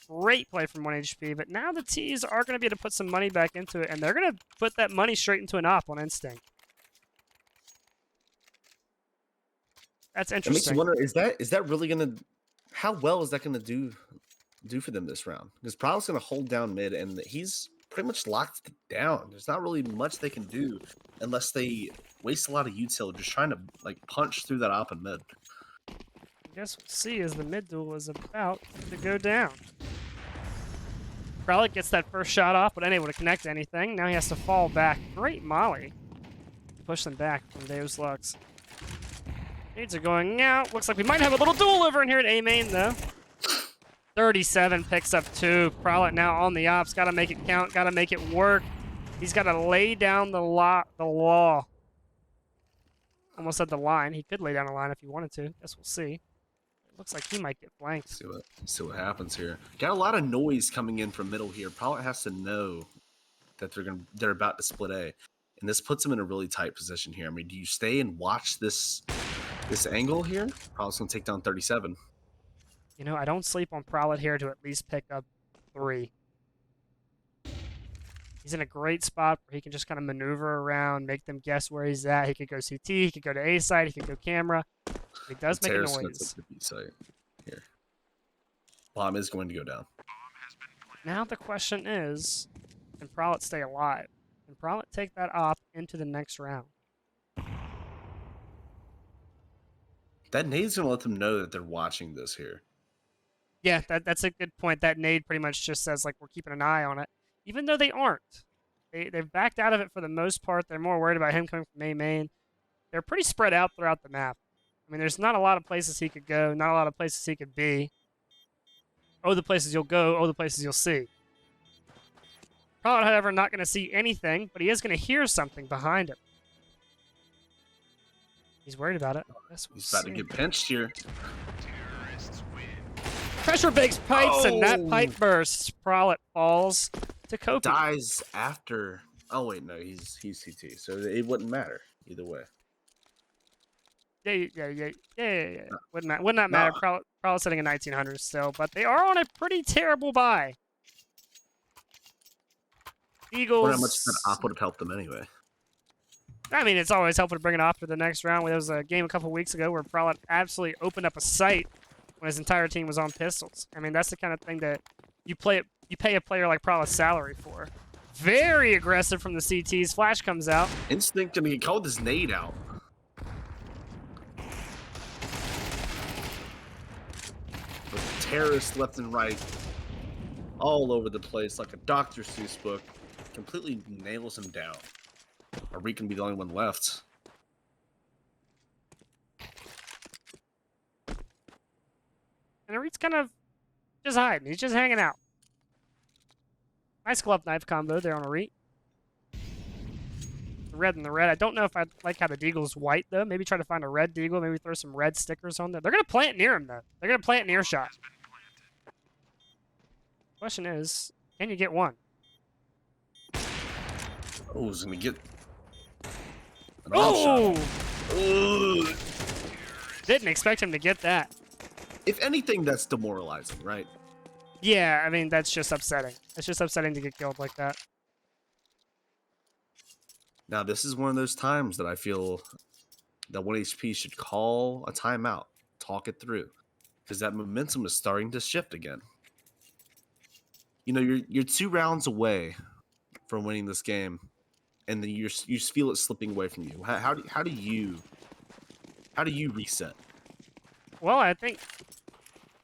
Great play from 1 HP, but now the T's are going to be able to put some money back into it, and they're going to put that money straight into an op on Instinct. That's It makes interesting. you wonder: is that really gonna? How well is that gonna do for them this round? Because Prowlet's gonna hold down mid, and he's pretty much locked down. There's not really much they can do unless they waste a lot of util just trying to like punch through that op and mid. I guess we'll see as the mid duel is about to go down. Prowlet gets that first shot off, but unable to connect to anything. Now he has to fall back. Great molly. Push them back from Deus Lux. Nades are going out. Looks like we might have a little duel over in here at A main, though. 37 picks up 2. Prowlet now on the ops. Got to make it count. Got to make it work. He's got to lay down the law. Almost said the line. He could lay down a line if he wanted to. Guess we'll see. It looks like he might get flanked. See what happens here. Got a lot of noise coming in from middle here. Prowlet has to know that they're about to split A, and this puts him in a really tight position here. I mean, do you stay and watch this angle here? Prowlet's gonna take down 37. You know, I don't sleep on Prowlet here to at least pick up 3. He's in a great spot where he can just kind of maneuver around, make them guess where he's at. He could go CT, he could go to A side, he could go camera. He does make a Terrace noise. to the B site here. Bomb is going to go down. Now the question is, can Prowlet stay alive? Can Prowlet take that op into the next round? That nade's gonna let them know that they're watching this here. Yeah, that's a good point. That nade pretty much just says, like, we're keeping an eye on it. Even though they aren't. They've backed out of it for the most part. They're more worried about him coming from A main. They're pretty spread out throughout the map. I mean, there's not a lot of places he could go, not a lot of places he could be. Oh, the places you'll go, oh, the places you'll see. Prowlet, however, not going to see anything, but he is going to hear something behind him. He's worried about it. He's about to get pinched here. Pressure bakes pipes, and that Oh. pipe bursts. Prowlet falls to Kopi. Dies after. Oh wait, no, he's CT, so it wouldn't matter either way. Yeah. Would not matter. Prowlet's sitting in 1900 still, but they are on a pretty terrible buy. Eagles. Wonder how much that op would have helped them anyway. I mean, it's always helpful to bring it off for the next round. There was a game a couple weeks ago where Prowlet absolutely opened up a site when his entire team was on pistols. I mean, that's the kind of thing that you pay a player like Prowlet's salary for. Very aggressive from the CTs. Flash comes out. Instinct, I mean, he called his nade out. With terrorists left and right, all over the place, like a Dr. Seuss book, completely nails him down. Or we can be the only one left. And Arit's kind of Just hiding. He's just hanging out. Nice glove knife combo there on a Reet. The red and the red. I don't know if I like how the Deagle's white, though. Maybe try to find a red Deagle. Maybe throw some red stickers on there. They're going to plant near him, though. They're going to plant near shot. Question is, can you get one? Oh, he's going to get an Oh! Ugh. Didn't expect him to get that. If anything, that's demoralizing, right? Yeah, I mean, that's just upsetting. It's just upsetting to get killed like that. Now, this is one of those times that I feel that 1HP should call a timeout, talk it through, because that momentum is starting to shift again. You know, you're 2 rounds away from winning this game, and then you just feel it slipping away from you. How do you reset? Well, I think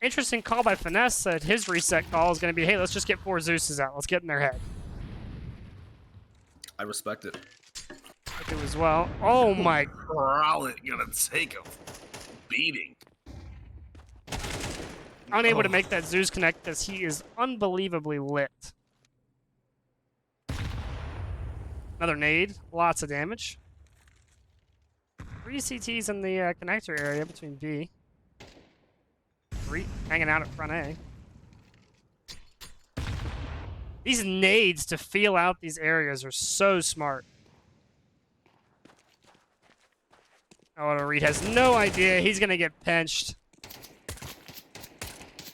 interesting call by Finesse said his reset call is going to be, hey, let's just get 4 Zeuses out. Let's get in their head. I respect it. I do as well. Oh my. Probably gonna take a beating. Unable to make that Zeus connect because he is unbelievably lit. Another nade. Lots of damage. 3 CTs in the connector area between B. 3 hanging out at front A. These nades to feel out these areas are so smart. Oh, Reed has no idea. He's going to get pinched.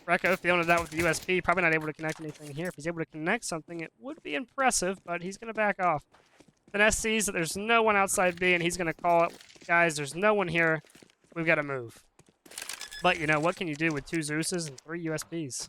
Recco feeling it out with the USP. Probably not able to connect anything here. If he's able to connect something, it would be impressive, but he's going to back off. Finesse sees that there's no one outside B, and he's going to call it, guys, there's no one here. We've got to move. But, you know, what can you do with 2 Zeuses and 3 USPs?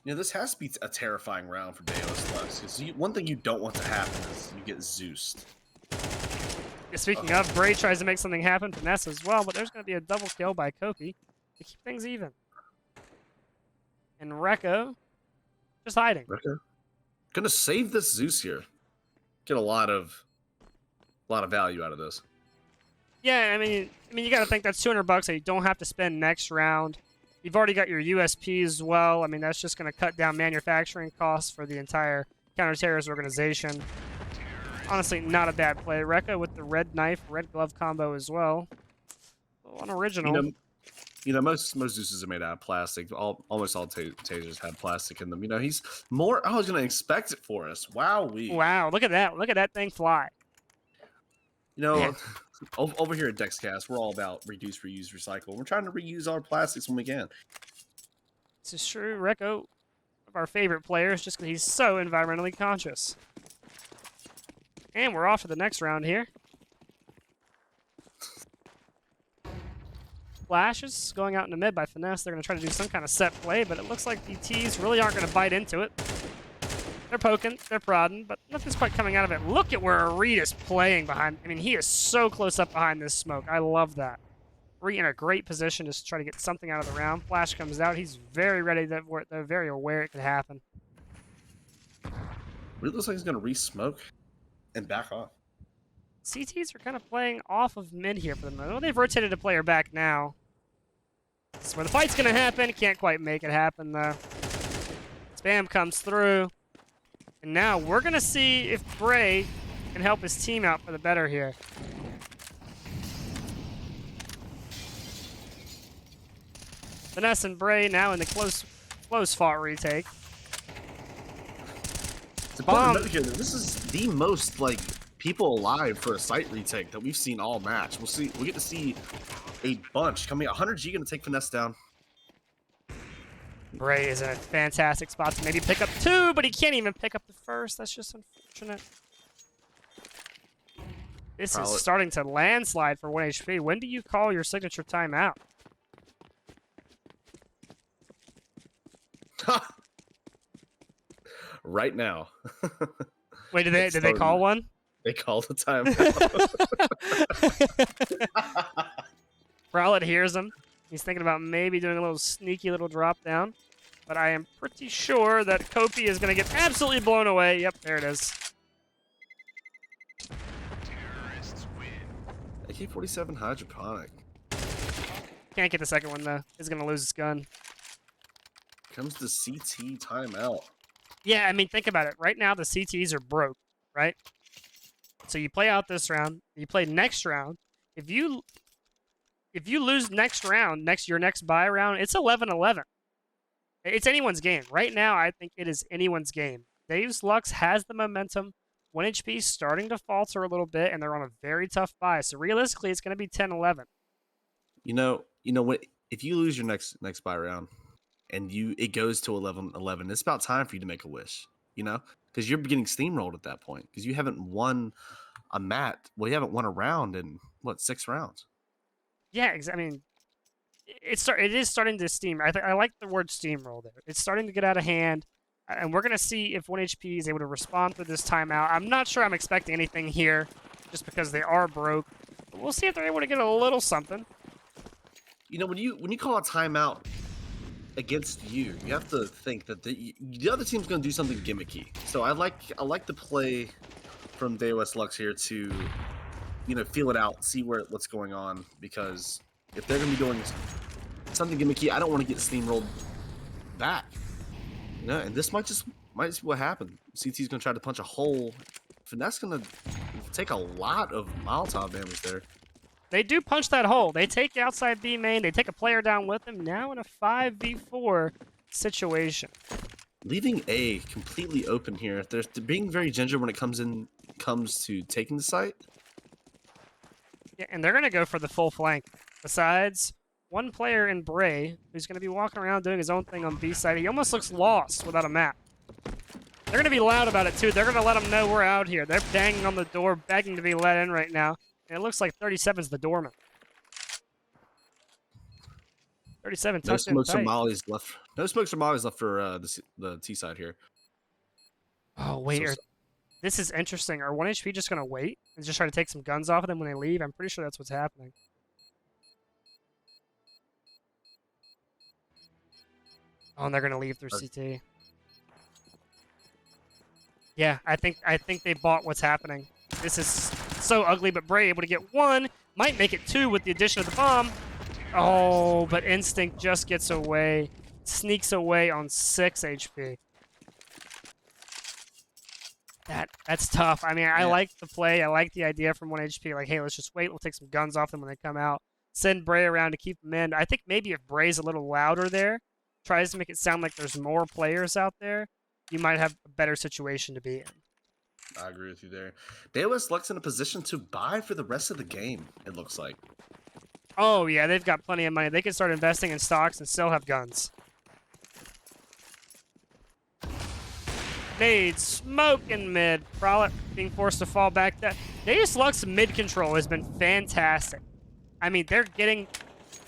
You know, this has to be a terrifying round for Deus Lux, because one thing you don't want to happen is you get Zeused. Yeah, speaking of, Bray tries to make something happen, Finesse as well, but there's going to be a double kill by Kopi to keep things even. And Recco just hiding. Recco gonna save this Zeus here. Get a lot of value out of this. Yeah, I mean, you got to think that's $200 that you don't have to spend next round. You've already got your USP as well. I mean, that's just going to cut down manufacturing costs for the entire counterterrorist organization. Honestly, not a bad play. Recco with the red knife, red glove combo as well. Unoriginal. You know, most Zeus's are made out of plastic. Almost all tasers have plastic in them. You know, he's more. I was going to expect it for us. Wow, Wow, look at that! Look at that thing fly. You know, over here at DexCast, we're all about reduce, reuse, recycle. We're trying to reuse our plastics when we can. This is true. Recco, one of our favorite players, just because he's so environmentally conscious. And we're off to the next round here. Flashes going out in the mid by Finesse. They're going to try to do some kind of set play, but it looks like the T's really aren't going to bite into it. They're poking, they're prodding, but nothing's quite coming out of it. Look at where Reed is playing behind. I mean, he is so close up behind this smoke. I love that. Reed in a great position to try to get something out of the round. Flash comes out. He's very ready. They're very aware it could happen. Reed looks like he's going to re-smoke and back off. CTs are kind of playing off of mid here for the moment. Well, they've rotated a player back now. This is where the fight's going to happen. Can't quite make it happen, though. Spam comes through. And now we're going to see if Bray can help his team out for the better here. Finesse and Bray now in the close fought retake. It's important to note here that this is the most, like, people alive for a site retake that we've seen all match. We'll get to see a bunch coming. 100G going to take Finesse down. Bray is in a fantastic spot to maybe pick up 2, but he can't even pick up the first. That's just unfortunate. This is starting to landslide for 1HP. When do you call your signature timeout? Right now. Wait, did they call one? They called the timeout. Prowlet hears him. He's thinking about maybe doing a little sneaky little drop down. But I am pretty sure that Kopi is going to get absolutely blown away. Yep, there it is. AK-47 hydroponic. Can't get the second one though. He's gonna lose his gun. Comes the CT timeout. Yeah, I mean, think about it. Right now, the CTs are broke, right? So you play out this round. You play next round. If you lose next round, your next buy round, it's 11-11. It's anyone's game. Right now, I think it is anyone's game. Dave's Lux has the momentum. 1HP is starting to falter a little bit, and they're on a very tough buy. So realistically, it's going to be 10-11. You know what? If you lose your next buy round, and it goes to 11-11, it's about time for you to make a wish. You know, because you're getting steamrolled at that point because you haven't won a mat. Well, you haven't won a round in what, 6 rounds? Yeah, I mean, it is starting to steam. I like the word steamroll there. It's starting to get out of hand, and we're gonna see if 1HP is able to respond through this timeout. I'm not sure I'm expecting anything here, just because they are broke. But we'll see if they're able to get a little something. You know, when you call a timeout against you, you have to think that the other team's going to do something gimmicky. So I like the play from Deus Lux here to, you know, feel it out, see what's going on, because if they're going to be doing something gimmicky, I don't want to get steamrolled back. You know, and this might just be what happened. CT's going to try to punch a hole. Finesse going to take a lot of Molotov damage there. They do punch that hole. They take the outside B main. They take a player down with them. Now in a 5v4 situation. Leaving A completely open here. They're being very ginger when it comes to taking the site. Yeah, and they're going to go for the full flank. Besides, one player in Bray who's going to be walking around doing his own thing on B side. He almost looks lost without a map. They're going to be loud about it, too. They're going to let them know we're out here. They're banging on the door, begging to be let in right now. And it looks like 37's the doorman. 37 No tucked in smokes or tight. mollies left. No smokes or mollies left for the T side here. Oh, wait. So- This is interesting. Are 1HP just going to wait and just try to take some guns off of them when they leave? I'm pretty sure that's what's happening. Oh, and they're going to leave through CT. Yeah, I think they bought what's happening. This is so ugly, but Bray able to get 1. Might make it 2 with the addition of the bomb. Oh, but Instinct just gets away. Sneaks away on 6 HP. That's tough. I mean, I like the play. I like the idea from 1HP. Like, hey, let's just wait. We'll take some guns off them when they come out. Send Bray around to keep them in. I think maybe if Bray's a little louder there, tries to make it sound like there's more players out there, you might have a better situation to be in. I agree with you there. Deus Lux in a position to buy for the rest of the game, it looks like. Oh, yeah, they've got plenty of money. They can start investing in stocks and still have guns. Nade, smoke in mid. Prowler being forced to fall back. Deus Lux mid control has been fantastic. I mean, they're getting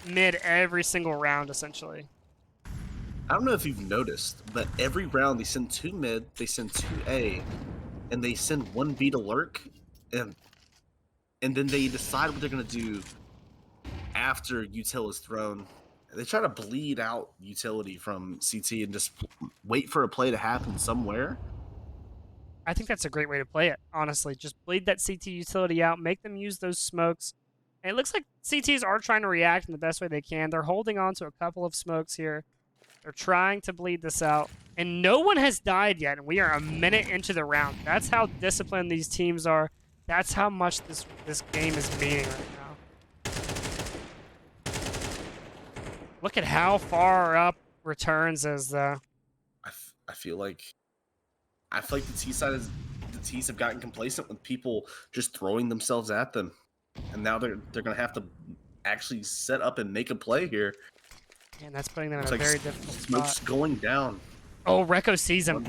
mid every single round, essentially. I don't know if you've noticed, but every round they send 2 mid, they send 2 A, and they send 1 B to lurk, and then they decide what they're going to do after util is thrown. They try to bleed out utility from CT and just wait for a play to happen somewhere. I think that's a great way to play it, honestly. Just bleed that CT utility out, make them use those smokes. And it looks like CTs are trying to react in the best way they can. They're holding on to a couple of smokes here. They're trying to bleed this out. And no one has died yet, and we are a minute into the round. That's how disciplined these teams are. That's how much this game is meaning right now. Look at how far up returns is the... I feel like the T's have gotten complacent with people just throwing themselves at them. And now they're going to have to actually set up and make a play here. And that's putting them in It's a like very difficult smoke's spot. going down. Oh, Rekko sees him.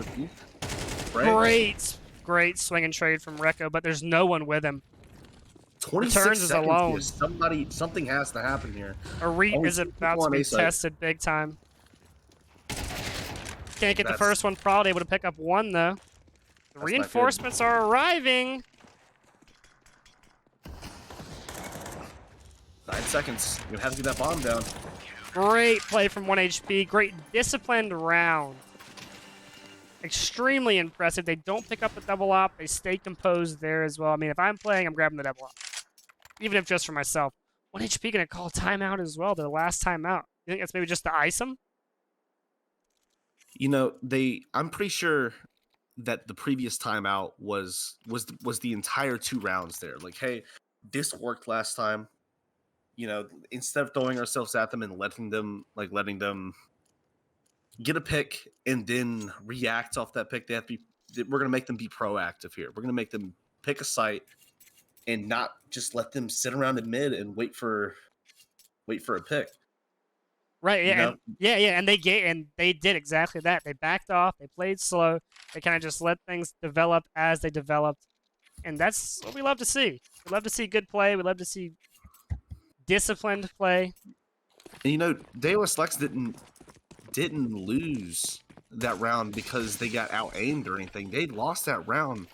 Right. Great swing and trade from Rekko, but there's no one with him. 26 Returns is seconds alone. here. Something has to happen here. Arit Only is 2 about people to on be A side. tested big time. Can't get the That's- first one. Probably able to pick up 1, though. The not reinforcements are arriving. 9 seconds. You're going to have to get that bomb down. Great play from 1HP. Great disciplined round. Extremely impressive. They don't pick up the double op. They stay composed there as well. I mean, if I'm playing, I'm grabbing the double op. even if just for myself. 1HP gonna call timeout as well, their last timeout. You think that's maybe just to ice them? You know, I'm pretty sure that the previous timeout was the entire 2 rounds there. Like, hey, this worked last time. You know, instead of throwing ourselves at them and letting them get a pick and then react off that pick, we're gonna make them be proactive here. We're gonna make them pick a site and not just let them sit around in mid and wait for a pick. Right, You yeah, know? and they did exactly that. They backed off, they played slow, they kind of just let things develop as they developed. And that's what we love to see. We love to see good play, we love to see disciplined play. And you know, Deus Lex didn't lose that round because they got out aimed or anything. They lost that round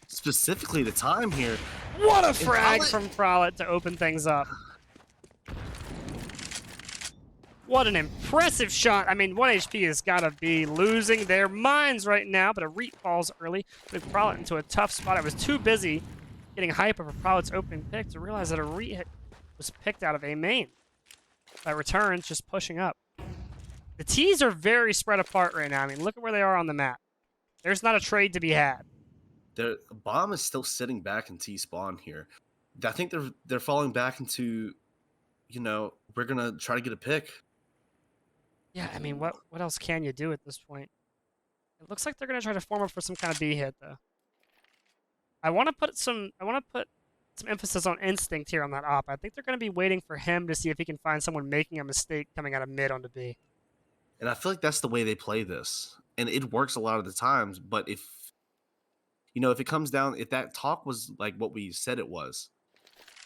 specifically to time here. What a frag Prowett- from Prowett to open things up. What an impressive shot. I mean, 1HP has got to be losing their minds right now, but a Reet falls early, putting Prowett into a tough spot. I was too busy getting hype over Prowett's opening pick to realize that a Reet was picked out of a main. By returns, just pushing up. The T's are very spread apart right now. I mean, look at where they are on the map. There's not a trade to be had. The bomb is still sitting back in T spawn here. I think they're falling back into, you know, we're gonna try to get a pick. Yeah, I mean, what else can you do at this point? It looks like they're gonna try to form up for some kind of B hit though. I want to put some emphasis on instinct here on that op. I think they're gonna be waiting for him to see if he can find someone making a mistake coming out of mid onto B. And I feel like that's the way they play this, and it works a lot of the times. But if it comes down, if that talk was like what we said it was,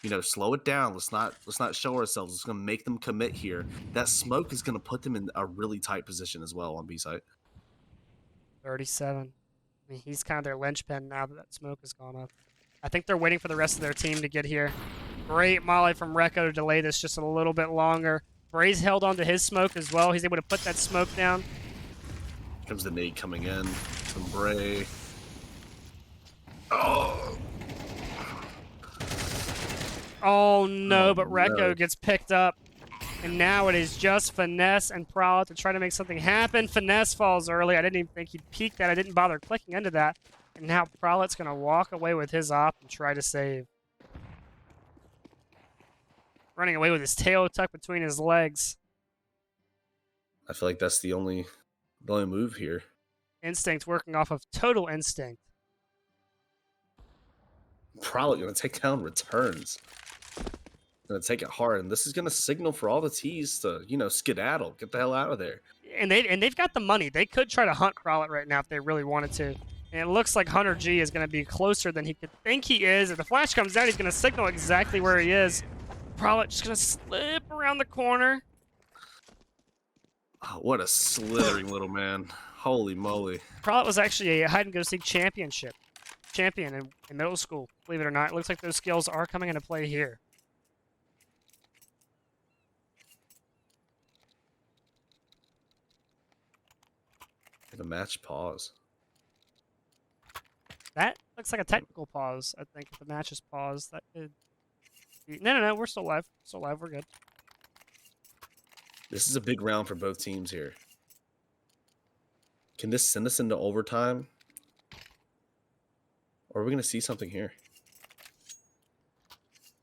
you know, slow it down. Let's not show ourselves. It's gonna make them commit here. That smoke is gonna put them in a really tight position as well on B site. 37. I mean, he's kind of their linchpin now that smoke has gone up. I think they're waiting for the rest of their team to get here. Great molly from Rekko to delay this just a little bit longer. Bray's held onto his smoke as well. He's able to put that smoke down. Comes the nade coming in from Bray. Oh. Oh no, but Rekko no. gets picked up. And now it is just Finesse and Prowett to try to make something happen. Finesse falls early. I didn't even think he'd peek that. I didn't bother clicking into that. And now Prowett's going to walk away with his op and try to save. Running away with his tail tucked between his legs. I feel like that's the only move here. Instinct working off of total instinct. Probably gonna take down returns. Gonna take it hard, and this is gonna signal for all the T's to, you know, skedaddle, get the hell out of there. And they've got the money. They could try to hunt Prowett right now if they really wanted to. And it looks like Hunter G is going to be closer than he could think he is. If the flash comes out, he's going to signal exactly where he is. Prowett just going to slip around the corner. Oh, what a slithering little man. Holy moly. Prowett was actually a hide-and-go-seek champion in middle school, believe it or not. It looks like those skills are coming into play here. The match pause. That looks like a technical pause, I think. If the match is paused, that could be... No, we're still live. Still live, we're good. This is a big round for both teams here. Can this send us into overtime? Or are we going to see something here?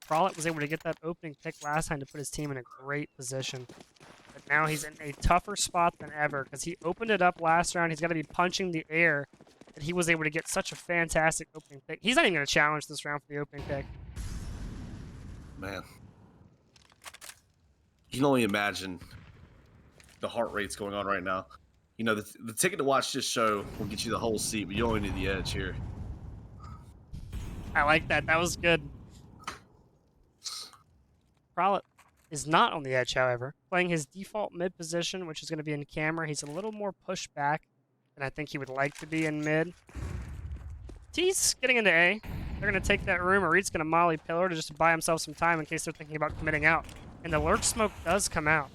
Prowett was able to get that opening pick last time to put his team in a great position. But now he's in a tougher spot than ever because he opened it up last round. He's got to be punching the air. And he was able to get such a fantastic opening pick. He's not even going to challenge this round for the opening pick. Man. You can only imagine the heart rates going on right now. You know, the ticket to watch this show will get you the whole seat, but you only need the edge here. I like that. That was good. Prowett is not on the edge, however. Playing his default mid position, which is going to be in camera. He's a little more pushed back than I think he would like to be in mid. T's getting into A. They're going to take that room, or Reed's going to molly pillar to just buy himself some time in case they're thinking about committing out. And the lurk smoke does come out.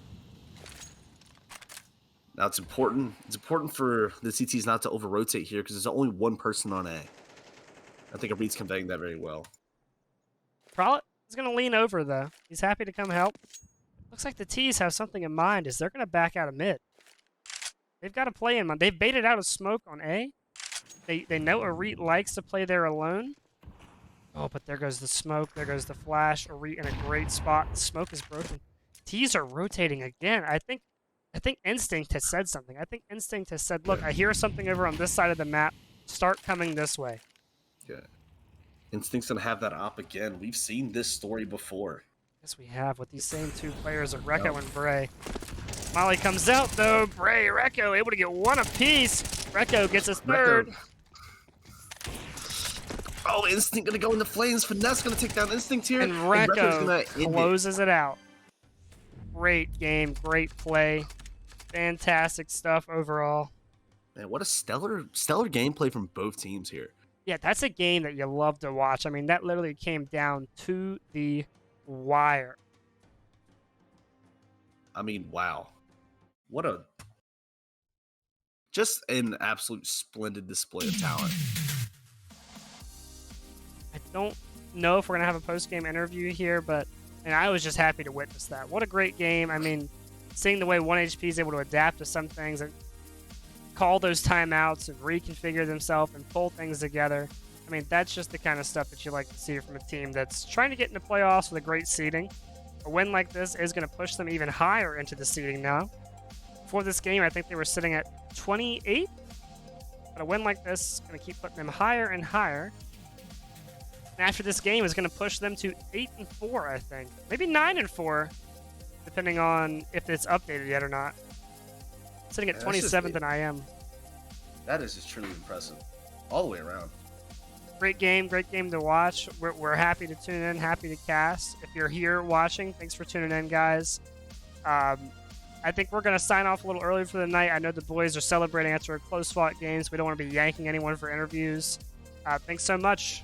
Now it's important. It's important for the CTs not to over-rotate here because there's only one person on A. I think Reed's conveying that very well. Prowett He's going to lean over, though. He's happy to come help. Looks like the T's have something in mind, is they're going to back out of mid. They've got a play in mind. They've baited out a smoke on A. They know Arit likes to play there alone. Oh, but there goes the smoke. There goes the flash. Arit in a great spot. The smoke is broken. T's are rotating again. I think Instinct has said something. I think Instinct has said, look, I hear something over on this side of the map. Start coming this way. Yeah. Instinct's gonna have that op again. We've seen this story before. Yes, we have with these same two players of Rekko and Bray. Molly comes out though. Bray, Rekko able to get one apiece. Rekko gets his third. Oh, Instinct gonna go into flames. Finesse gonna take down Instinct here. And Rekko closes it out. Great game, great play. Fantastic stuff overall. Man, what a stellar gameplay from both teams here. Yeah, that's a game that you love to watch. I mean, that literally came down to the wire. I mean, wow. Just an absolute splendid display of talent. I don't know if we're going to have a post-game interview here, and I was just happy to witness that. What a great game. I mean, seeing the way 1HP is able to adapt to some things and call those timeouts and reconfigure themselves and pull things together. I mean, that's just the kind of stuff that you like to see from a team that's trying to get into playoffs with a great seeding. A win like this is going to push them even higher into the seeding now. Before this game, I think they were sitting at 28. But a win like this is going to keep putting them higher and higher. And after this game, is going to push them to 8-4, I think. Maybe 9-4, depending on if it's updated yet or not. Sitting at 27th in IM. That is just truly impressive. All the way around. Great game to watch. We're happy to tune in, happy to cast. If you're here watching, thanks for tuning in, guys. I think we're going to sign off a little early for the night. I know the boys are celebrating after a close-fought game, so we don't want to be yanking anyone for interviews. Thanks so much.